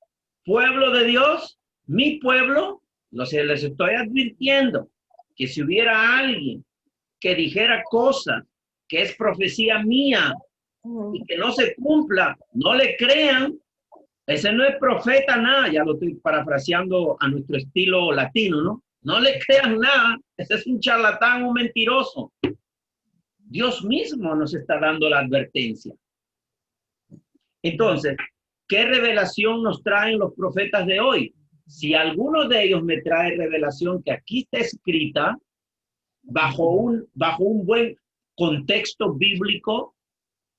pueblo de Dios, mi pueblo, les estoy advirtiendo que si hubiera alguien que dijera cosas que es profecía mía y que no se cumpla, no le crean, ese no es profeta nada, ya lo estoy parafraseando a nuestro estilo latino, ¿no? No le crean nada, ese es un charlatán, un mentiroso. Dios mismo nos está dando la advertencia. Entonces, ¿qué revelación nos traen los profetas de hoy? Si alguno de ellos me trae revelación que aquí está escrita, bajo un buen contexto bíblico,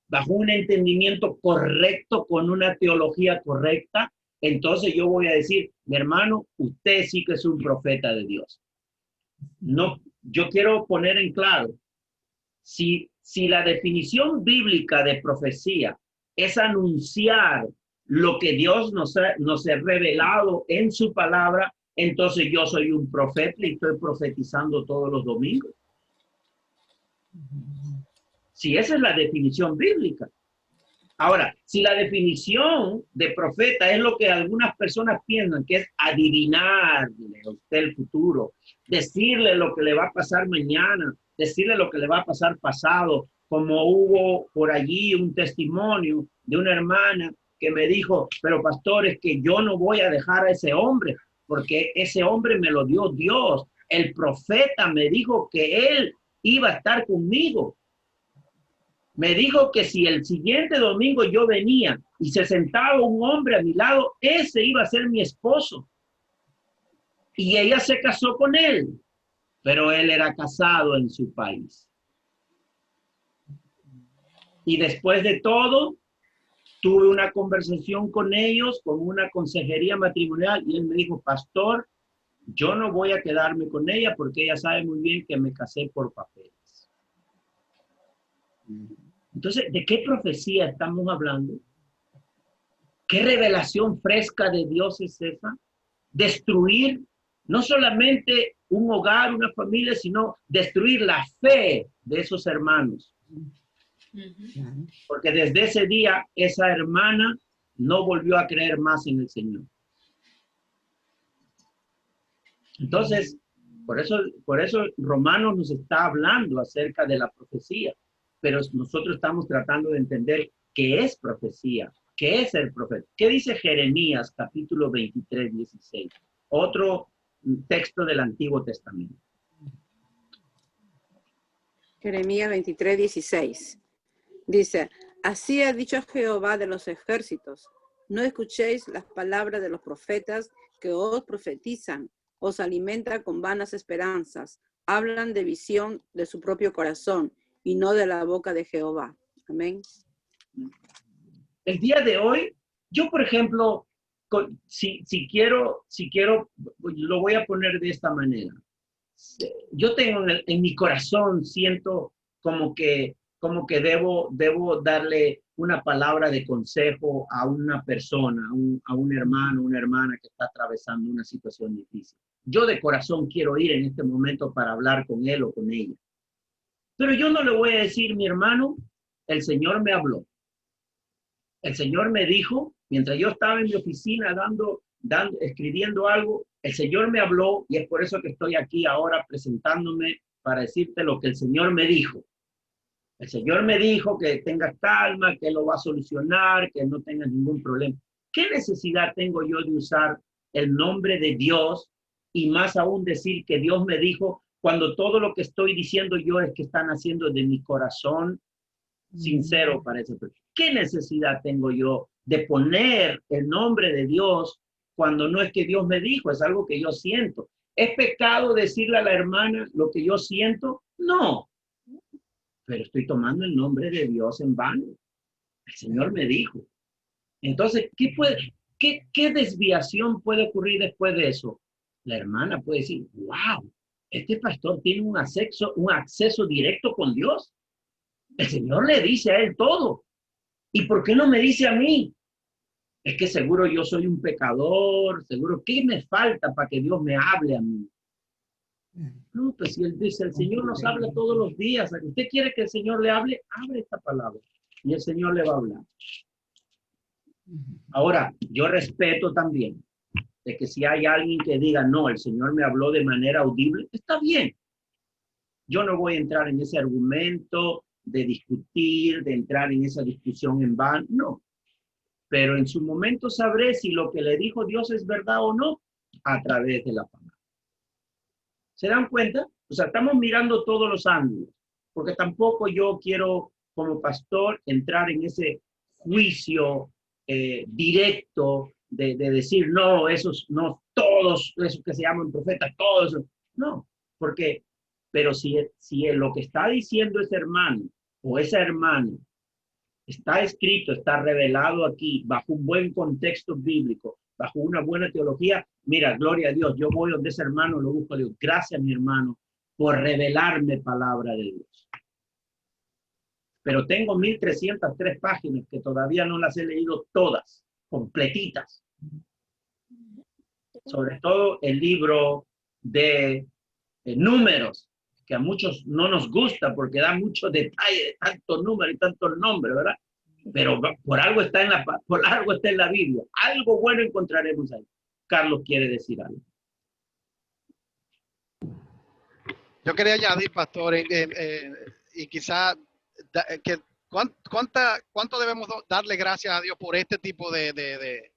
bajo un entendimiento correcto, con una teología correcta, entonces yo voy a decir, mi hermano, usted sí que es un profeta de Dios. No, yo quiero poner en claro, si la definición bíblica de profecía es anunciar lo que Dios nos ha revelado en su palabra, entonces yo soy un profeta y estoy profetizando todos los domingos. Si esa es la definición bíblica. Ahora, si la definición de profeta es lo que algunas personas piensan, que es adivinarle a usted el futuro, decirle lo que le va a pasar mañana, decirle lo que le va a pasar pasado, como hubo por allí un testimonio de una hermana que me dijo, pero pastor, es que yo no voy a dejar a ese hombre, porque ese hombre me lo dio Dios. El profeta me dijo que él iba a estar conmigo. Me dijo que si el siguiente domingo yo venía y se sentaba un hombre a mi lado, ese iba a ser mi esposo. Y ella se casó con él, pero él era casado en su país. Y después de todo, tuve una conversación con ellos, con una consejería matrimonial, y él me dijo, pastor, yo no voy a quedarme con ella porque ella sabe muy bien que me casé por papeles. Entonces, ¿de qué profecía estamos hablando? ¿Qué revelación fresca de Dios es esa? Destruir no solamente un hogar, una familia, sino destruir la fe de esos hermanos. Porque desde ese día, esa hermana no volvió a creer más en el Señor. Entonces, por eso Romanos nos está hablando acerca de la profecía. Pero nosotros estamos tratando de entender qué es profecía, qué es el profeta. ¿Qué dice Jeremías, capítulo 23, 16? Otro texto del Antiguo Testamento. Jeremías 23, 16. Dice, así ha dicho Jehová de los ejércitos, no escuchéis las palabras de los profetas que os profetizan, os alimentan con vanas esperanzas, hablan de visión de su propio corazón, y no de la boca de Jehová. Amén. El día de hoy, yo, por ejemplo, si quiero, lo voy a poner de esta manera. yo tengo en mi corazón, siento como que debo darle una palabra de consejo a una persona, a un hermano, una hermana que está atravesando una situación difícil. Yo de corazón quiero ir en este momento para hablar con él o con ella. Pero yo no le voy a decir, mi hermano, el Señor me habló. El Señor me dijo, mientras yo estaba en mi oficina escribiendo algo, el Señor me habló y es por eso que estoy aquí ahora presentándome para decirte lo que el Señor me dijo. El Señor me dijo que tengas calma, que lo va a solucionar, que no tengas ningún problema. ¿Qué necesidad tengo yo de usar el nombre de Dios y más aún decir que Dios me dijo cuando todo lo que estoy diciendo yo es que están haciendo de mi corazón sincero para esa persona? ¿Qué necesidad tengo yo de poner el nombre de Dios cuando no es que Dios me dijo? Es algo que yo siento. ¿Es pecado decirle a la hermana lo que yo siento? No. Pero estoy tomando el nombre de Dios en vano. El Señor me dijo. Entonces, ¿qué desviación puede ocurrir después de eso? La hermana puede decir, wow, este pastor tiene un acceso directo con Dios. El Señor le dice a él todo. ¿Y por qué no me dice a mí? Es que seguro yo soy un pecador, seguro, ¿qué me falta para que Dios me hable a mí? No, pues si él dice, el Señor nos habla todos los días. ¿Usted quiere que el Señor le hable? Abre esta palabra y el Señor le va a hablar. Ahora, yo respeto también de que si hay alguien que diga, no, el Señor me habló de manera audible, está bien. Yo no voy a entrar en ese argumento de discutir, de entrar en esa discusión en vano, no. Pero en su momento sabré si lo que le dijo Dios es verdad o no a través de la palabra. ¿Se dan cuenta? O sea, estamos mirando todos los ángulos, porque tampoco yo quiero, como pastor, entrar en ese juicio directo de decir, no, esos, no todos, esos que se llaman profetas, todos, no, porque, pero si lo que está diciendo ese hermano o esa hermana está escrito, está revelado aquí, bajo un buen contexto bíblico, bajo una buena teología, mira, gloria a Dios, yo voy donde ese hermano, lo busco a Dios. Gracias, mi hermano, por revelarme palabra de Dios. Pero tengo 1303 páginas que todavía no las he leído todas, completitas. Sobre todo el libro de Números, que a muchos no nos gusta porque da mucho detalle, tantos números y tantos nombres, ¿verdad? Pero por algo está en la Biblia. Algo bueno encontraremos ahí. Carlos quiere decir algo. Yo quería añadir, pastor, y quizá ¿cuánto debemos darle gracias a Dios por este tipo de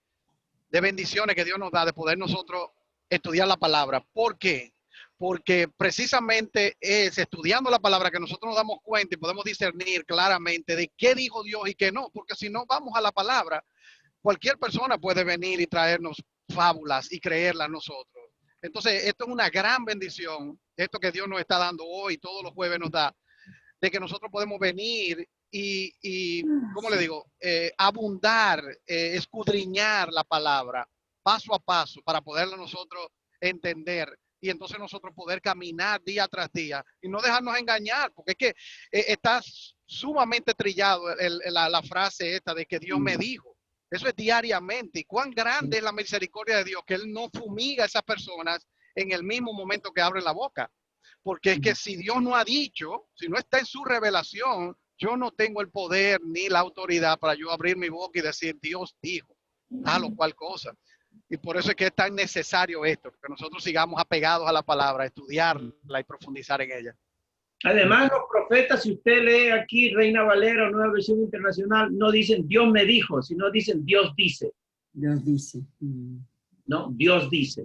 bendiciones que Dios nos da, de poder nosotros estudiar la palabra? ¿Por qué? Porque precisamente es estudiando la palabra que nosotros nos damos cuenta y podemos discernir claramente de qué dijo Dios y qué no, porque si no vamos a la palabra, cualquier persona puede venir y traernos fábulas y creerlas nosotros. Entonces, esto es una gran bendición, esto que Dios nos está dando hoy, todos los jueves nos da, de que nosotros podemos venir y ¿cómo le digo? Abundar, escudriñar la palabra paso a paso para poderla nosotros entender y entonces nosotros poder caminar día tras día y no dejarnos engañar, porque es que está sumamente trillado la frase esta de que Dios me dijo. Eso es diariamente. Y cuán grande es la misericordia de Dios que Él no fumiga a esas personas en el mismo momento que abren la boca. Porque es que si Dios no ha dicho, si no está en su revelación, yo no tengo el poder ni la autoridad para yo abrir mi boca y decir, Dios dijo tal o cual cosa. Y por eso es que es tan necesario esto, que nosotros sigamos apegados a la palabra, estudiarla y profundizar en ella. Además, los profetas, si usted lee aquí Reina Valera, Nueva Versión Internacional, no dicen Dios me dijo, sino dicen Dios dice. Dios dice. No, Dios dice.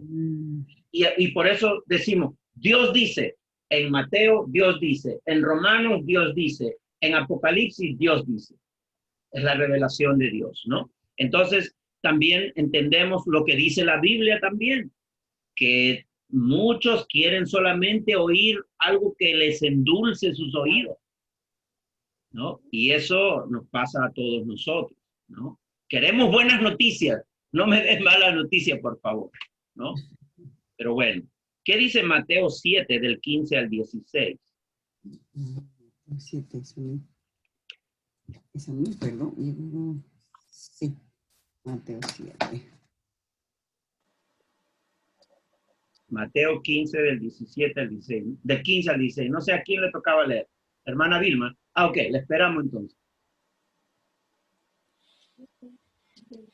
Y por eso decimos, Dios dice. En Mateo, Dios dice. En Romanos, Dios dice. En Apocalipsis, Dios dice. Es la revelación de Dios, ¿no? Entonces, también entendemos lo que dice la Biblia también, que muchos quieren solamente oír algo que les endulce sus oídos, ¿no? Y eso nos pasa a todos nosotros, ¿no? Queremos buenas noticias, no me des malas noticias, por favor, ¿no? Pero bueno, ¿Qué dice Mateo 7 del 15 al 16? 7, es a mí, perdón. Sí, Mateo 7. Mateo 15 del 17 al 16, del 15 al 16. No sé a quién le tocaba leer. Hermana Vilma. Ah, ok, le esperamos entonces.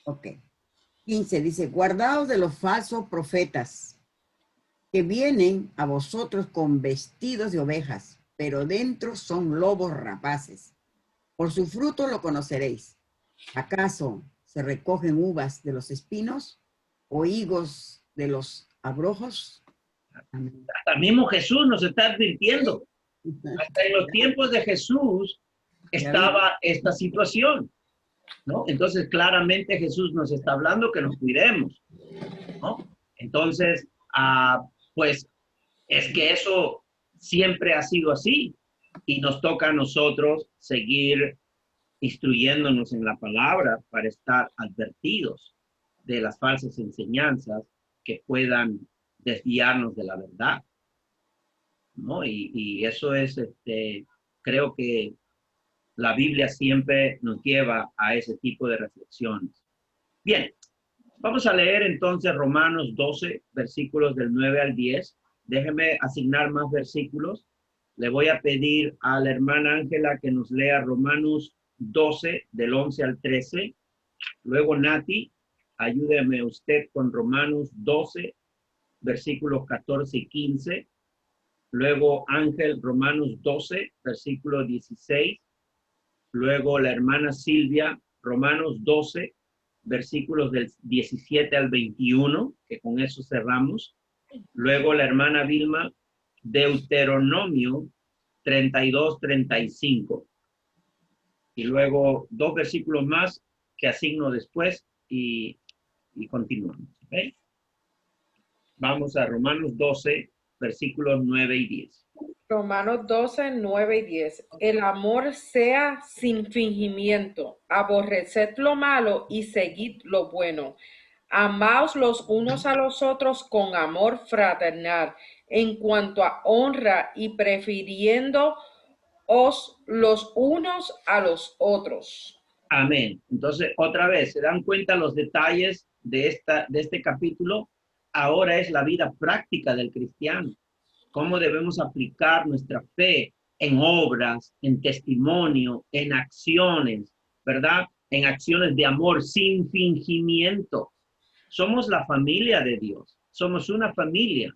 Ok. 15 dice, guardaos de los falsos profetas que vienen a vosotros con vestidos de ovejas, pero dentro son lobos rapaces. Por su fruto lo conoceréis. ¿Acaso se recogen uvas de los espinos o higos de los abrojos? Amén. Hasta mismo Jesús nos está advirtiendo. Hasta en los tiempos de Jesús estaba esta situación, ¿no? Entonces, claramente Jesús nos está hablando que nos cuidemos, ¿no? Entonces, pues, es que eso siempre ha sido así y nos toca a nosotros seguir instruyéndonos en la palabra para estar advertidos de las falsas enseñanzas que puedan desviarnos de la verdad, ¿no? Y eso es, creo que la Biblia siempre nos lleva a ese tipo de reflexiones. Bien, vamos a leer entonces Romanos 12, versículos del 9 al 10. Déjeme asignar más versículos. Le voy a pedir a la hermana Ángela que nos lea Romanos 12, del 11 al 13. Luego Nati, ayúdeme usted con Romanos 12, versículos 14 y 15. Luego Ángel, Romanos 12, versículo 16. Luego la hermana Silvia, Romanos 12, versículos del 17 al 21, que con eso cerramos. Luego la hermana Vilma, Deuteronomio 32, 35. Y luego 2 versículos más que asigno después y continuamos. ¿Okay? Vamos a Romanos 12, versículos 9 y 10. Romanos 12, 9 y 10. El amor sea sin fingimiento. Aborreced lo malo y seguid lo bueno. Amaos los unos a los otros con amor fraternal, en cuanto a honra y prefiriéndoos los unos a los otros. Amén. Entonces, otra vez, ¿se dan cuenta los detalles de este capítulo? Ahora es la vida práctica del cristiano. Cómo debemos aplicar nuestra fe en obras, en testimonio, en acciones, ¿verdad? En acciones de amor sin fingimiento. Somos la familia de Dios. Somos una familia,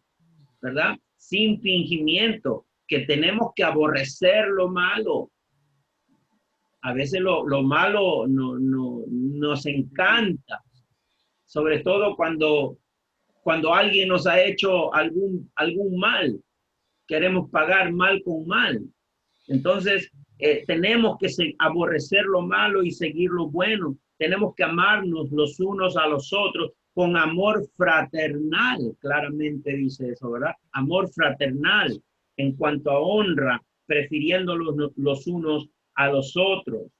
¿verdad? Sin fingimiento, que tenemos que aborrecer lo malo. A veces lo malo nos encanta, sobre todo cuando alguien nos ha hecho algún mal. Queremos pagar mal con mal. Entonces, tenemos que aborrecer lo malo y seguir lo bueno. Tenemos que amarnos los unos a los otros con amor fraternal. Claramente dice eso, ¿verdad? Amor fraternal en cuanto a honra, prefiriéndolos los unos a los otros.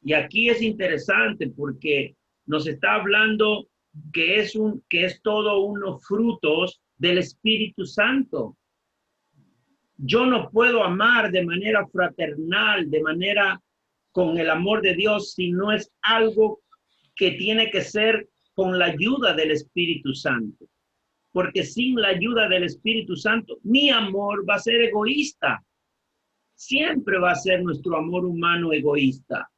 Y aquí es interesante porque nos está hablando que es todo unos frutos del Espíritu Santo. Yo no puedo amar de manera fraternal, de manera con el amor de Dios, si no es algo que tiene que ser con la ayuda del Espíritu Santo. Porque sin la ayuda del Espíritu Santo, mi amor va a ser egoísta. Siempre va a ser nuestro amor humano egoísta.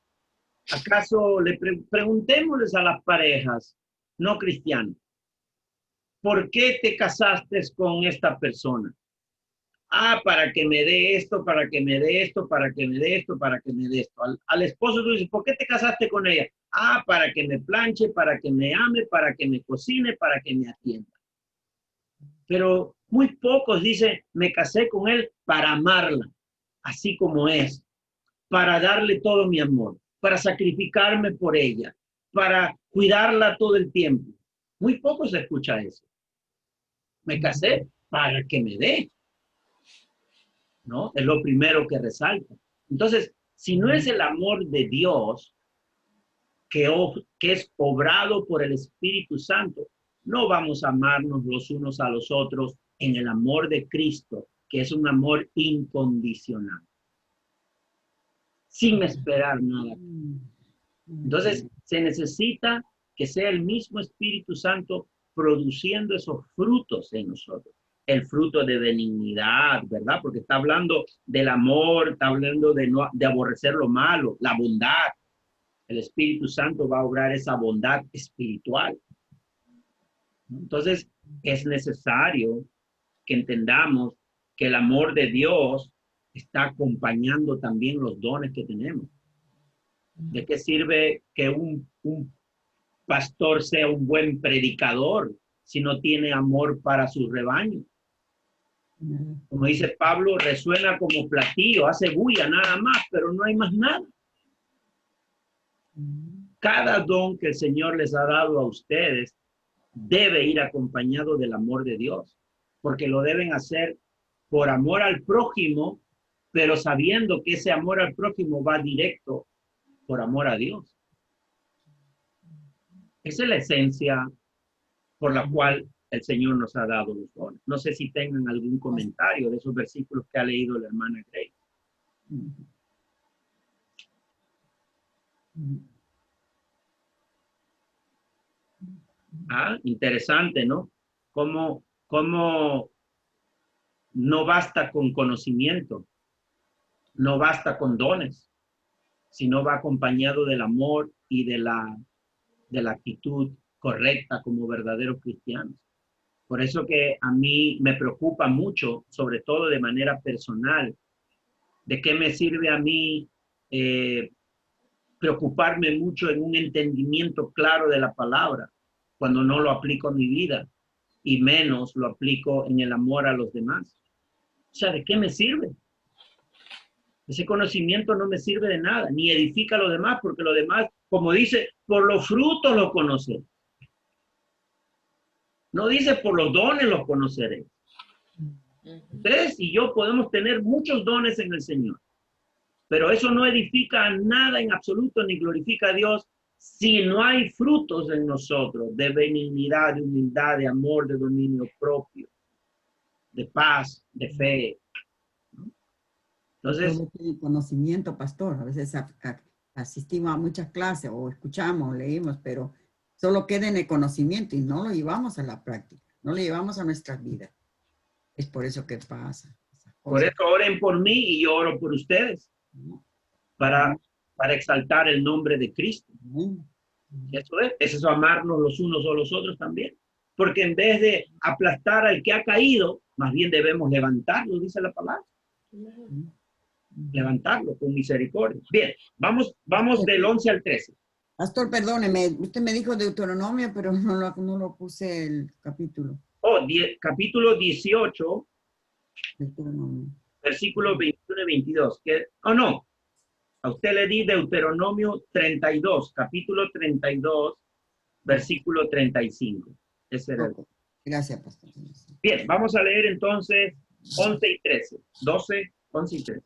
¿Acaso preguntémosles a las parejas no cristianas, ¿por qué te casaste con esta persona? Para que me dé esto, para que me dé esto, para que me dé esto, para que me dé esto. Al esposo tú dices, ¿por qué te casaste con ella? Para que me planche, para que me ame, para que me cocine, para que me atienda. Pero muy pocos dicen, me casé con él para amarla, así como es, para darle todo mi amor, para sacrificarme por ella, para cuidarla todo el tiempo. Muy poco se escucha eso. Me casé para que me dé, ¿no? Es lo primero que resalta. Entonces, si no es el amor de Dios que es obrado por el Espíritu Santo, no vamos a amarnos los unos a los otros en el amor de Cristo, que es un amor incondicional, sin esperar nada. Entonces, se necesita que sea el mismo Espíritu Santo produciendo esos frutos en nosotros. El fruto de benignidad, ¿verdad? Porque está hablando del amor, está hablando de aborrecer lo malo, la bondad. El Espíritu Santo va a obrar esa bondad espiritual. Entonces, es necesario que entendamos que el amor de Dios está acompañando también los dones que tenemos. ¿De qué sirve que un pastor sea un buen predicador si no tiene amor para su rebaño? Como dice Pablo, resuena como platillo, hace bulla nada más, pero no hay más nada. Cada don que el Señor les ha dado a ustedes debe ir acompañado del amor de Dios, porque lo deben hacer por amor al prójimo, pero sabiendo que ese amor al prójimo va directo por amor a Dios. Esa es la esencia por la cual el Señor nos ha dado los dones. No sé si tengan algún comentario de esos versículos que ha leído la hermana Grace. Ah, interesante, ¿no? Cómo no basta con conocimiento, no basta con dones, sino va acompañado del amor y de la actitud correcta como verdaderos cristianos. Por eso que a mí me preocupa mucho, sobre todo de manera personal, de qué me sirve a mí preocuparme mucho en un entendimiento claro de la palabra cuando no lo aplico en mi vida y menos lo aplico en el amor a los demás. O sea, ¿de qué me sirve? Ese conocimiento no me sirve de nada, ni edifica a los demás, porque los demás, como dice, por los frutos los conoceré. No dice por los dones los conoceré. Ustedes y yo podemos tener muchos dones en el Señor, pero eso no edifica nada en absoluto, ni glorifica a Dios si no hay frutos en nosotros de benignidad, de humildad, de amor, de dominio propio, de paz, de fe. Entonces, el conocimiento, pastor, a veces asistimos a muchas clases o escuchamos, leímos, pero solo queda en el conocimiento y no lo llevamos a la práctica, no lo llevamos a nuestras vidas. Es por eso que pasa. Por eso oren por mí y yo oro por ustedes, para exaltar el nombre de Cristo. Eso es amarnos los unos a los otros también. Porque en vez de aplastar al que ha caído, más bien debemos levantarlo, dice la palabra. Levantarlo con misericordia. Bien, vamos del 11 al 13. Pastor, perdóneme, usted me dijo Deuteronomio, pero no lo puse el capítulo. Capítulo 18, Deuteronomio. versículos 21 y 22. No, a usted le di Deuteronomio 32, capítulo 32, versículo 35. Ese era el... Gracias, pastor. Bien, vamos a leer entonces 11 y 13. 12, 11 y 13.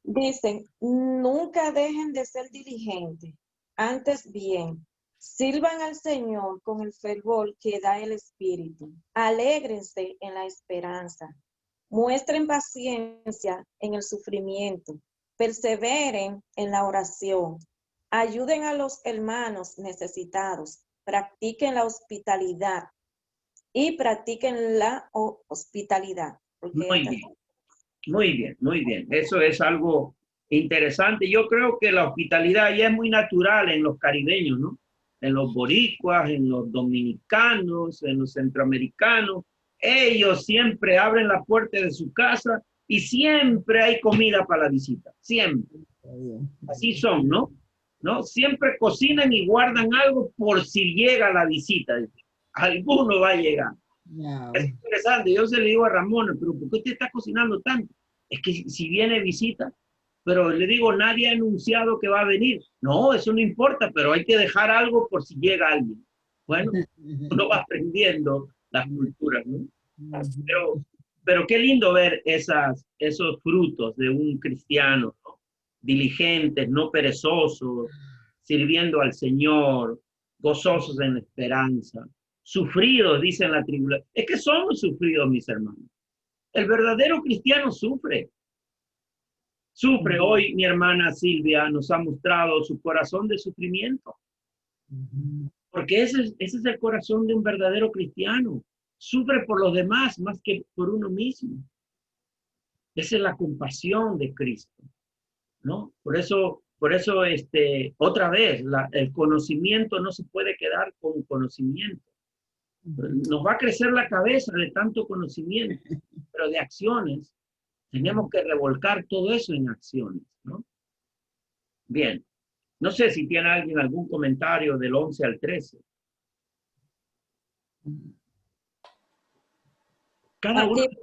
Dicen, nunca dejen de ser diligentes, antes bien, sirvan al Señor con el fervor que da el Espíritu. Alégrense en la esperanza. Muestren paciencia en el sufrimiento. Perseveren en la oración. Ayuden a los hermanos necesitados. Practiquen la hospitalidad. Y practiquen la hospitalidad. Muy bien. Eso es algo interesante. Yo creo que la hospitalidad ya es muy natural en los caribeños, ¿no? En los boricuas, en los dominicanos, en los centroamericanos. Ellos siempre abren la puerta de su casa y siempre hay comida para la visita. Siempre. Así son, ¿no? Siempre cocinan y guardan algo por si llega la visita. Alguno va a llegar. No. Es interesante. Yo se le digo a Ramón, pero ¿por qué usted está cocinando tanto? Es que si viene visita, pero le digo, nadie ha anunciado que va a venir. No, eso no importa, pero hay que dejar algo por si llega alguien. Bueno, uno va aprendiendo las culturas, ¿no? Pero qué lindo ver esos frutos de un cristiano, ¿no? Diligentes, no perezosos, sirviendo al Señor, gozosos en la esperanza. Sufridos, dicen la tribulación. Es que somos sufridos, mis hermanos. El verdadero cristiano sufre. Sufre. Hoy mi hermana Silvia nos ha mostrado su corazón de sufrimiento. Porque ese es el corazón de un verdadero cristiano. Sufre por los demás más que por uno mismo. Esa es la compasión de Cristo, ¿no? Por eso, otra vez, el conocimiento no se puede quedar con conocimiento. Nos va a crecer la cabeza de tanto conocimiento, pero de acciones, tenemos que revolcar todo eso en acciones, ¿no? Bien, no sé si tiene alguien algún comentario del 11 al 13. Cada uno. Aquí,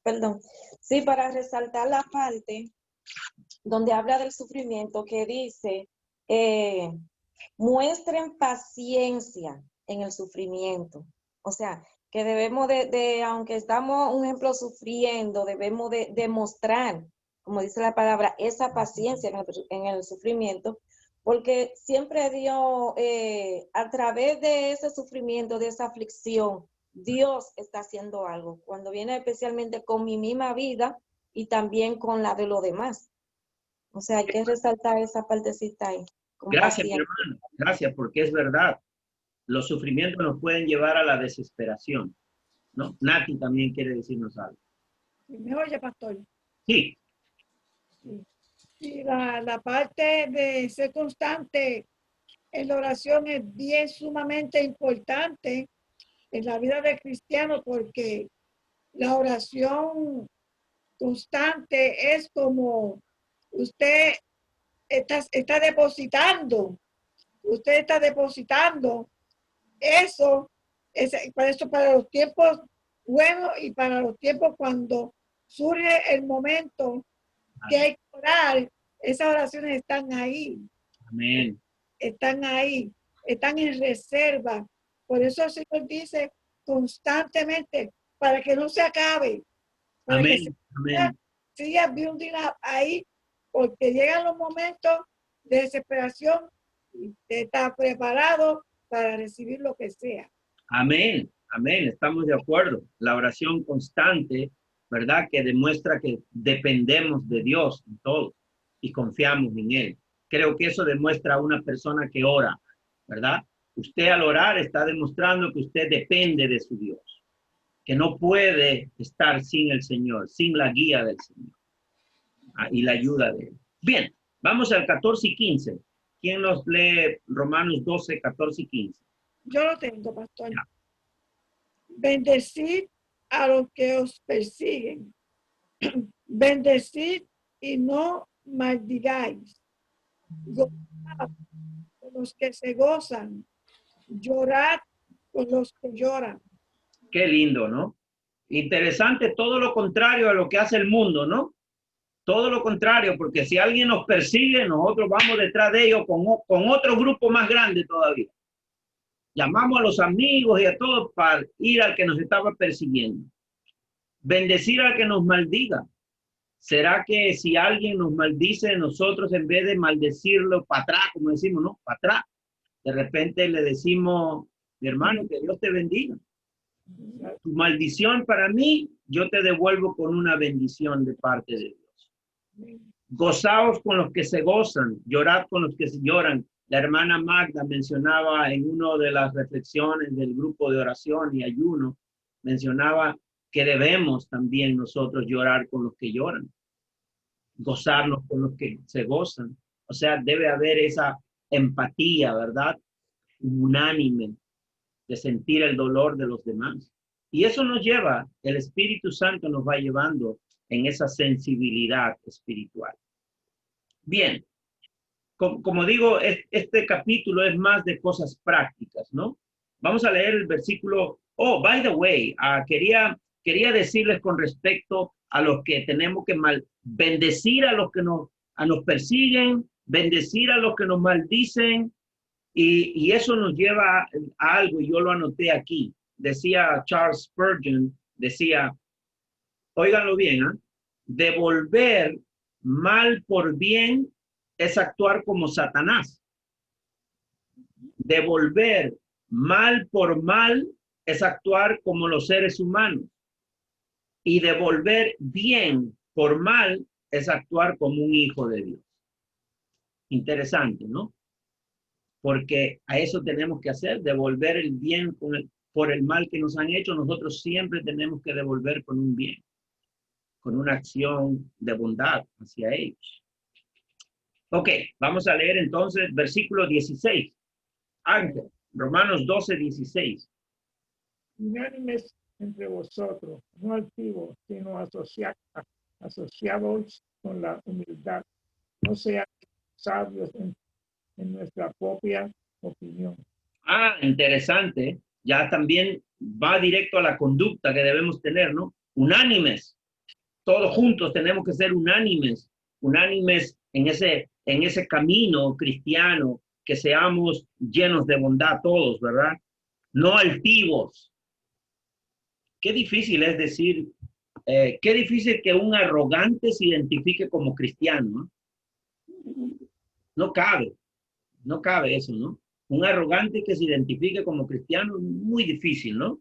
perdón. Sí, para resaltar la parte donde habla del sufrimiento, que dice, muestren paciencia en el sufrimiento. O sea, que debemos aunque estamos, un ejemplo, sufriendo, debemos de demostrar, como dice la palabra, esa paciencia en el sufrimiento, porque siempre Dios, a través de ese sufrimiento, de esa aflicción, Dios está haciendo algo. Cuando viene especialmente con mi misma vida y también con la de los demás. O sea, hay que resaltar esa partecita ahí. Gracias, mi hermano. Gracias, porque es verdad. Los sufrimientos nos pueden llevar a la desesperación, ¿no? Nati también quiere decirnos algo. ¿Me oye, pastor? Sí. Y la parte de ser constante en la oración es bien sumamente importante en la vida del cristiano, porque la oración constante es como usted está depositando eso, para los tiempos buenos y para los tiempos cuando surge el momento que hay que orar. Esas oraciones están ahí. Amén. Están ahí, están en reserva. Por eso el Señor dice constantemente, para que no se acabe. Para Amén. que siga building up ahí, porque llegan los momentos de desesperación y usted está preparado para recibir lo que sea. Amén. Amén. Estamos de acuerdo. La oración constante, ¿verdad? Que demuestra que dependemos de Dios en todo y confiamos en Él. Creo que eso demuestra a una persona que ora, ¿verdad? Usted al orar está demostrando que usted depende de su Dios, que no puede estar sin el Señor, sin la guía del Señor y la ayuda de Él. Bien, vamos al 14 y 15. ¿Quién nos lee Romanos 12, 14 y 15? Yo lo tengo, pastor. Ya. Bendecid a los que os persiguen. Bendecid y no maldigáis. Gozad con los que se gozan. Llorad con los que lloran. Qué lindo, ¿no? Interesante, todo lo contrario a lo que hace el mundo, ¿no? Todo lo contrario, porque si alguien nos persigue, nosotros vamos detrás de ellos con otro grupo más grande todavía. Llamamos a los amigos y a todos para ir al que nos estaba persiguiendo. Bendecir al que nos maldiga. ¿Será que si alguien nos maldice, nosotros en vez de maldecirlo para atrás, como decimos, no, para atrás, de repente le decimos, mi hermano, que Dios te bendiga. Tu maldición para mí, yo te devuelvo con una bendición de parte de Dios. Gozaos con los que se gozan, llorad con los que se lloran. La hermana Magda mencionaba en una de las reflexiones del grupo de oración y ayuno, mencionaba que debemos también nosotros llorar con los que lloran, gozarnos con los que se gozan. O sea, debe haber esa empatía, ¿verdad? Unánime de sentir el dolor de los demás. Y eso nos lleva, el Espíritu Santo nos va llevando en esa sensibilidad espiritual. Bien, como digo, este capítulo es más de cosas prácticas, ¿no? Vamos a leer el versículo. Oh, by the way, quería decirles con respecto a los que tenemos que bendecir a los que nos persiguen, bendecir a los que nos maldicen, y eso nos lleva a algo, y yo lo anoté aquí. Decía Charles Spurgeon, decía, óiganlo bien, ¿eh? Devolver mal por bien es actuar como Satanás. Devolver Mal por mal es actuar como los seres humanos. Y devolver bien por mal es actuar como un hijo de Dios. Interesante, ¿no? Porque a eso tenemos que hacer, devolver el bien por el mal que nos han hecho. Nosotros siempre tenemos que devolver con un bien, con una acción de bondad hacia ellos. Ok, vamos a leer entonces versículo 16. Ángel, Romanos 12, 16. Unánimes entre vosotros, no altivos, sino asociados con la humildad. No sean sabios en nuestra propia opinión. Ah, interesante. Ya también va directo a la conducta que debemos tener, ¿no? Unánimes. Todos juntos tenemos que ser unánimes en ese camino cristiano, que seamos llenos de bondad todos, ¿verdad? No altivos. Qué difícil es decir, qué difícil que un arrogante se identifique como cristiano, ¿no? No cabe eso, ¿no? Un arrogante que se identifique como cristiano, muy difícil, ¿no?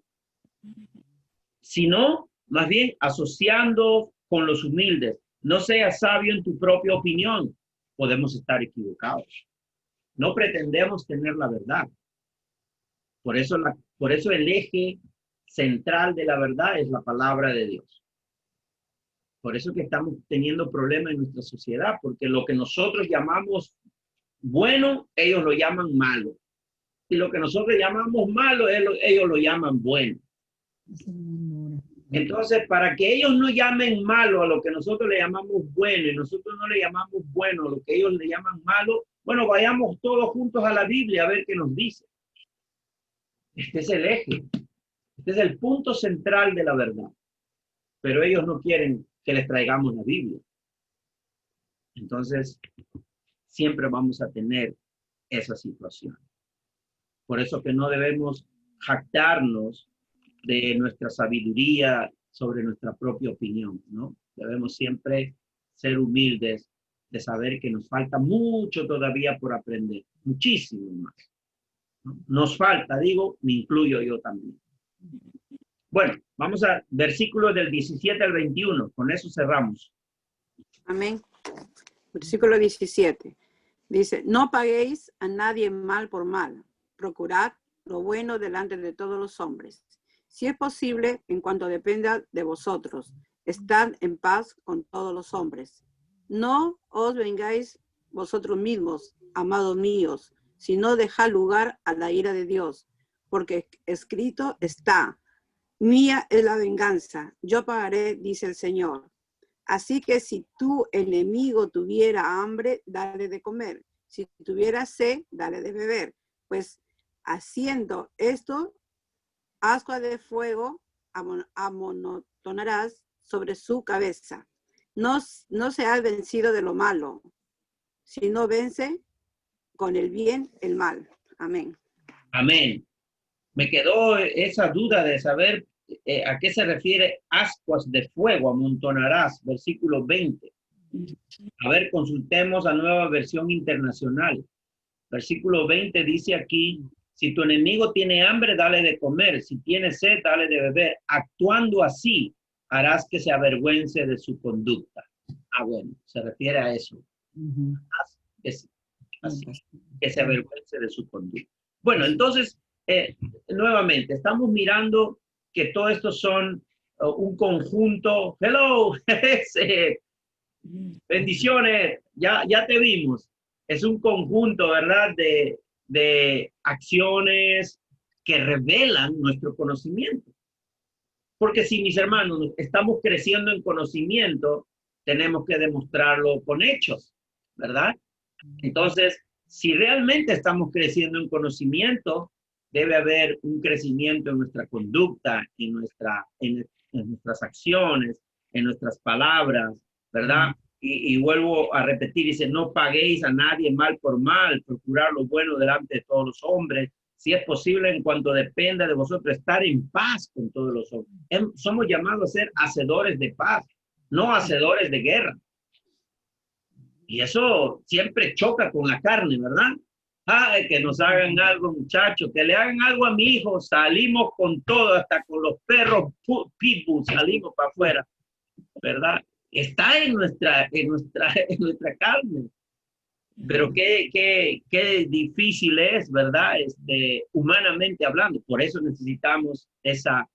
Sino, más bien, asociando con los humildes. No seas sabio en tu propia opinión. Podemos estar equivocados. No pretendemos tener la verdad. Por eso el eje central de la verdad es la palabra de Dios. Por eso que estamos teniendo problemas en nuestra sociedad, porque lo que nosotros llamamos bueno, ellos lo llaman malo. Y lo que nosotros llamamos malo, ellos lo llaman bueno. Entonces, para que ellos no llamen malo a lo que nosotros le llamamos bueno y nosotros no le llamamos bueno a lo que ellos le llaman malo, bueno, vayamos todos juntos a la Biblia a ver qué nos dice. Este es el eje. Este es el punto central de la verdad. Pero ellos no quieren que les traigamos la Biblia. Entonces, siempre vamos a tener esa situación. Por eso que no debemos jactarnos de nuestra sabiduría sobre nuestra propia opinión, ¿no? Debemos siempre ser humildes de saber que nos falta mucho todavía por aprender, muchísimo más, ¿no? Nos falta, digo, me incluyo yo también. Bueno, vamos a versículos del 17 al 21, con eso cerramos. Amén. Versículo 17. Dice, no paguéis a nadie mal por mal, procurad lo bueno delante de todos los hombres. Si es posible, en cuanto dependa de vosotros, estad en paz con todos los hombres. No os vengáis vosotros mismos, amados míos, sino dejad lugar a la ira de Dios, porque escrito está, mía es la venganza, yo pagaré, dice el Señor. Así que si tu enemigo tuviera hambre, dale de comer. Si tuviera sed, dale de beber. Pues haciendo esto, ascua de fuego amontonarás sobre su cabeza. No seas vencido de lo malo, sino vence con el bien el mal. Amén. Amén. Me quedó esa duda de saber a qué se refiere ascuas de fuego amontonarás, versículo 20. A ver, consultemos la Nueva Versión Internacional. Versículo 20 dice aquí, si tu enemigo tiene hambre, dale de comer. Si tiene sed, dale de beber. Actuando así, harás que se avergüence de su conducta. Ah, bueno, se refiere a eso. Así, que se avergüence de su conducta. Bueno, entonces, nuevamente, estamos mirando que todo esto son un conjunto. Hello, bendiciones, ya te vimos. Es un conjunto, ¿verdad? De acciones que revelan nuestro conocimiento. Porque si, mis hermanos, estamos creciendo en conocimiento, tenemos que demostrarlo con hechos, ¿verdad? Entonces, si realmente estamos creciendo en conocimiento, debe haber un crecimiento en nuestra conducta, en nuestras acciones, en nuestras palabras, ¿verdad? Y vuelvo a repetir, dice, no paguéis a nadie mal por mal, procurar lo bueno delante de todos los hombres, si es posible, en cuanto dependa de vosotros, estar en paz con todos los hombres. Somos llamados a ser hacedores de paz, no hacedores de guerra. Y eso siempre choca con la carne, ¿verdad? Que nos hagan algo, muchachos, que le hagan algo a mi hijo. Salimos con todo, hasta con los perros pitbull, salimos para afuera, ¿verdad? Está en nuestra carne. Pero qué difícil es, ¿verdad? Humanamente hablando. Por eso necesitamos esa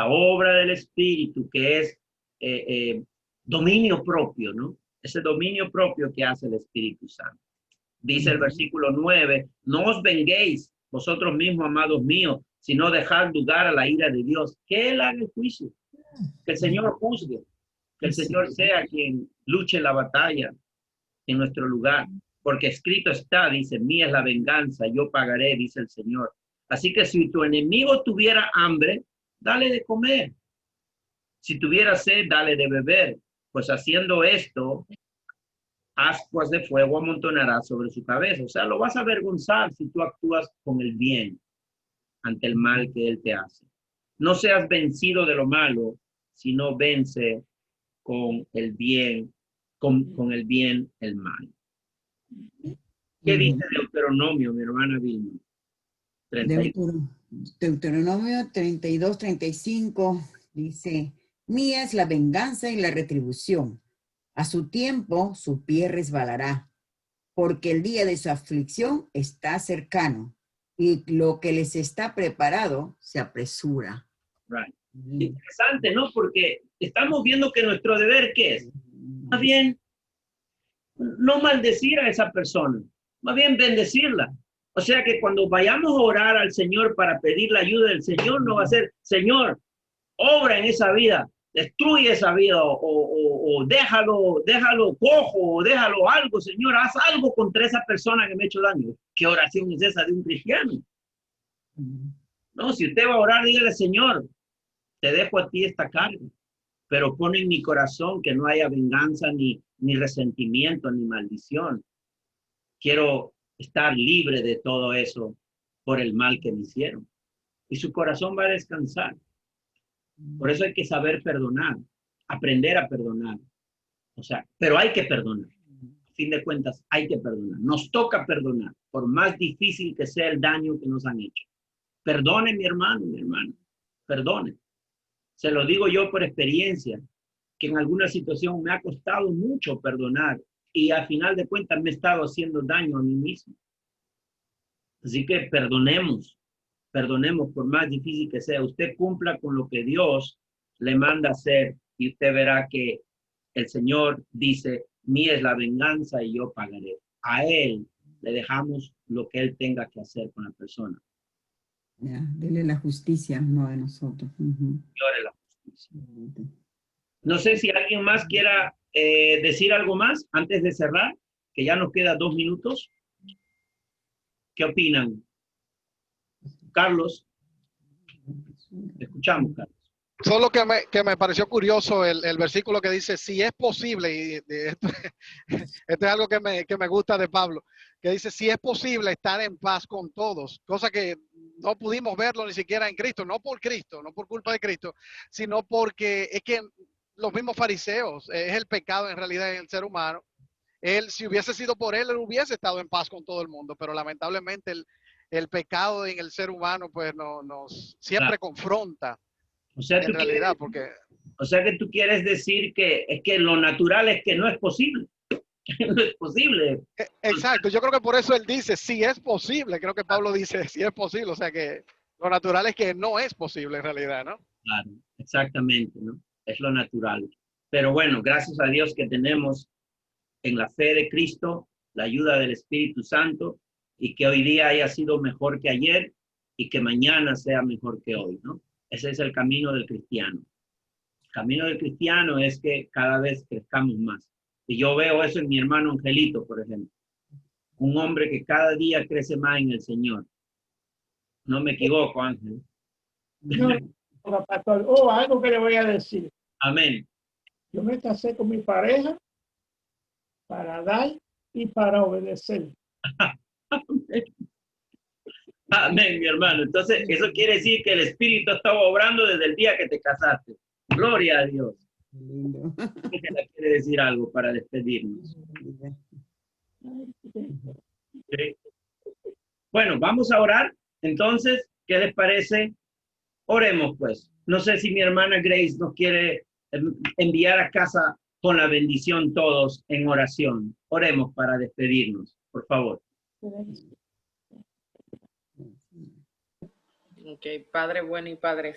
obra del Espíritu que es dominio propio, ¿no? Ese dominio propio que hace el Espíritu Santo. Dice el versículo 9, no os venguéis vosotros mismos, amados míos, sino dejad lugar a la ira de Dios. Que Él haga el juicio, que el Señor juzgue, que el Señor sea quien luche la batalla en nuestro lugar. Porque escrito está, dice, mía es la venganza, yo pagaré, dice el Señor. Así que si tu enemigo tuviera hambre, dale de comer. Si tuviera sed, dale de beber. Pues haciendo esto, ascuas de fuego amontonará sobre su cabeza. O sea, lo vas a avergonzar si tú actúas con el bien ante el mal que él te hace. No seas vencido de lo malo, sino vence con el bien, con el bien el mal. ¿Qué dice Deuteronomio, mi hermana Vilma? Deuteronomio 32, 35 dice, mía es la venganza y la retribución. A su tiempo su pie resbalará, porque el día de su aflicción está cercano y lo que les está preparado se apresura. Right. Interesante, ¿no? Porque estamos viendo que nuestro deber, ¿qué es? Más bien, no maldecir a esa persona, más bien bendecirla. O sea que cuando vayamos a orar al Señor para pedir la ayuda del Señor, no va a ser, Señor, obra en esa vida, destruye esa vida o déjalo cojo o déjalo algo, Señor, haz algo contra esa persona que me ha hecho daño. ¿Qué oración es esa de un cristiano? No, si usted va a orar, dígale, Señor, te dejo a ti esta carga, pero pon en mi corazón que no haya venganza ni resentimiento ni maldición. Quiero estar libre de todo eso por el mal que me hicieron. Y su corazón va a descansar. Por eso hay que saber perdonar, aprender a perdonar. O sea, pero hay que perdonar. A fin de cuentas, hay que perdonar. Nos toca perdonar, por más difícil que sea el daño que nos han hecho. Perdone, mi hermano, perdone. Se lo digo yo por experiencia, que en alguna situación me ha costado mucho perdonar y al final de cuentas me he estado haciendo daño a mí mismo. Así que perdonemos por más difícil que sea. Usted cumpla con lo que Dios le manda hacer y usted verá que el Señor dice, mía es la venganza y yo pagaré. A Él le dejamos lo que Él tenga que hacer con la persona. Dele la justicia, no a nosotros. Llore la justicia. No sé si alguien más quiera decir algo más antes de cerrar, que ya nos queda 2 minutos. ¿Qué opinan? Carlos, escuchamos, Carlos. Solo que me pareció curioso el versículo que dice, si es posible, y esto es algo que me gusta de Pablo, que dice, si es posible estar en paz con todos, cosa que no pudimos verlo ni siquiera en Cristo, no por culpa de Cristo, sino porque es que los mismos fariseos, es el pecado en realidad en el ser humano. Él, si hubiese sido por él hubiese estado en paz con todo el mundo, pero lamentablemente el pecado en el ser humano pues nos siempre confronta. O sea, en realidad, porque... O sea que tú quieres decir que es que lo natural es que no es posible. No es posible. Exacto, yo creo que por eso él dice, si es posible, creo que Pablo dice, si es posible, o sea que lo natural es que no es posible en realidad, ¿no? Claro, exactamente, ¿no? Es lo natural. Pero bueno, gracias a Dios que tenemos en la fe de Cristo la ayuda del Espíritu Santo y que hoy día haya sido mejor que ayer y que mañana sea mejor que hoy, ¿no? Ese es el camino del cristiano. El camino del cristiano es que cada vez crezcamos más. Y yo veo eso en mi hermano Angelito, por ejemplo. Un hombre que cada día crece más en el Señor. No me equivoco, Ángel. No, pastor. Algo que le voy a decir. Amén. Yo me casé con mi pareja para dar y para obedecer. Amén, mi hermano. Entonces, eso quiere decir que el Espíritu estaba obrando desde el día que te casaste. Gloria a Dios. Lindo. Ángela quiere decir algo para despedirnos. Sí. Bueno, vamos a orar. Entonces, ¿qué les parece? Oremos pues. No sé si mi hermana Grace nos quiere enviar a casa con la bendición todos en oración. Oremos para despedirnos, por favor. Ok, Padre bueno y Padre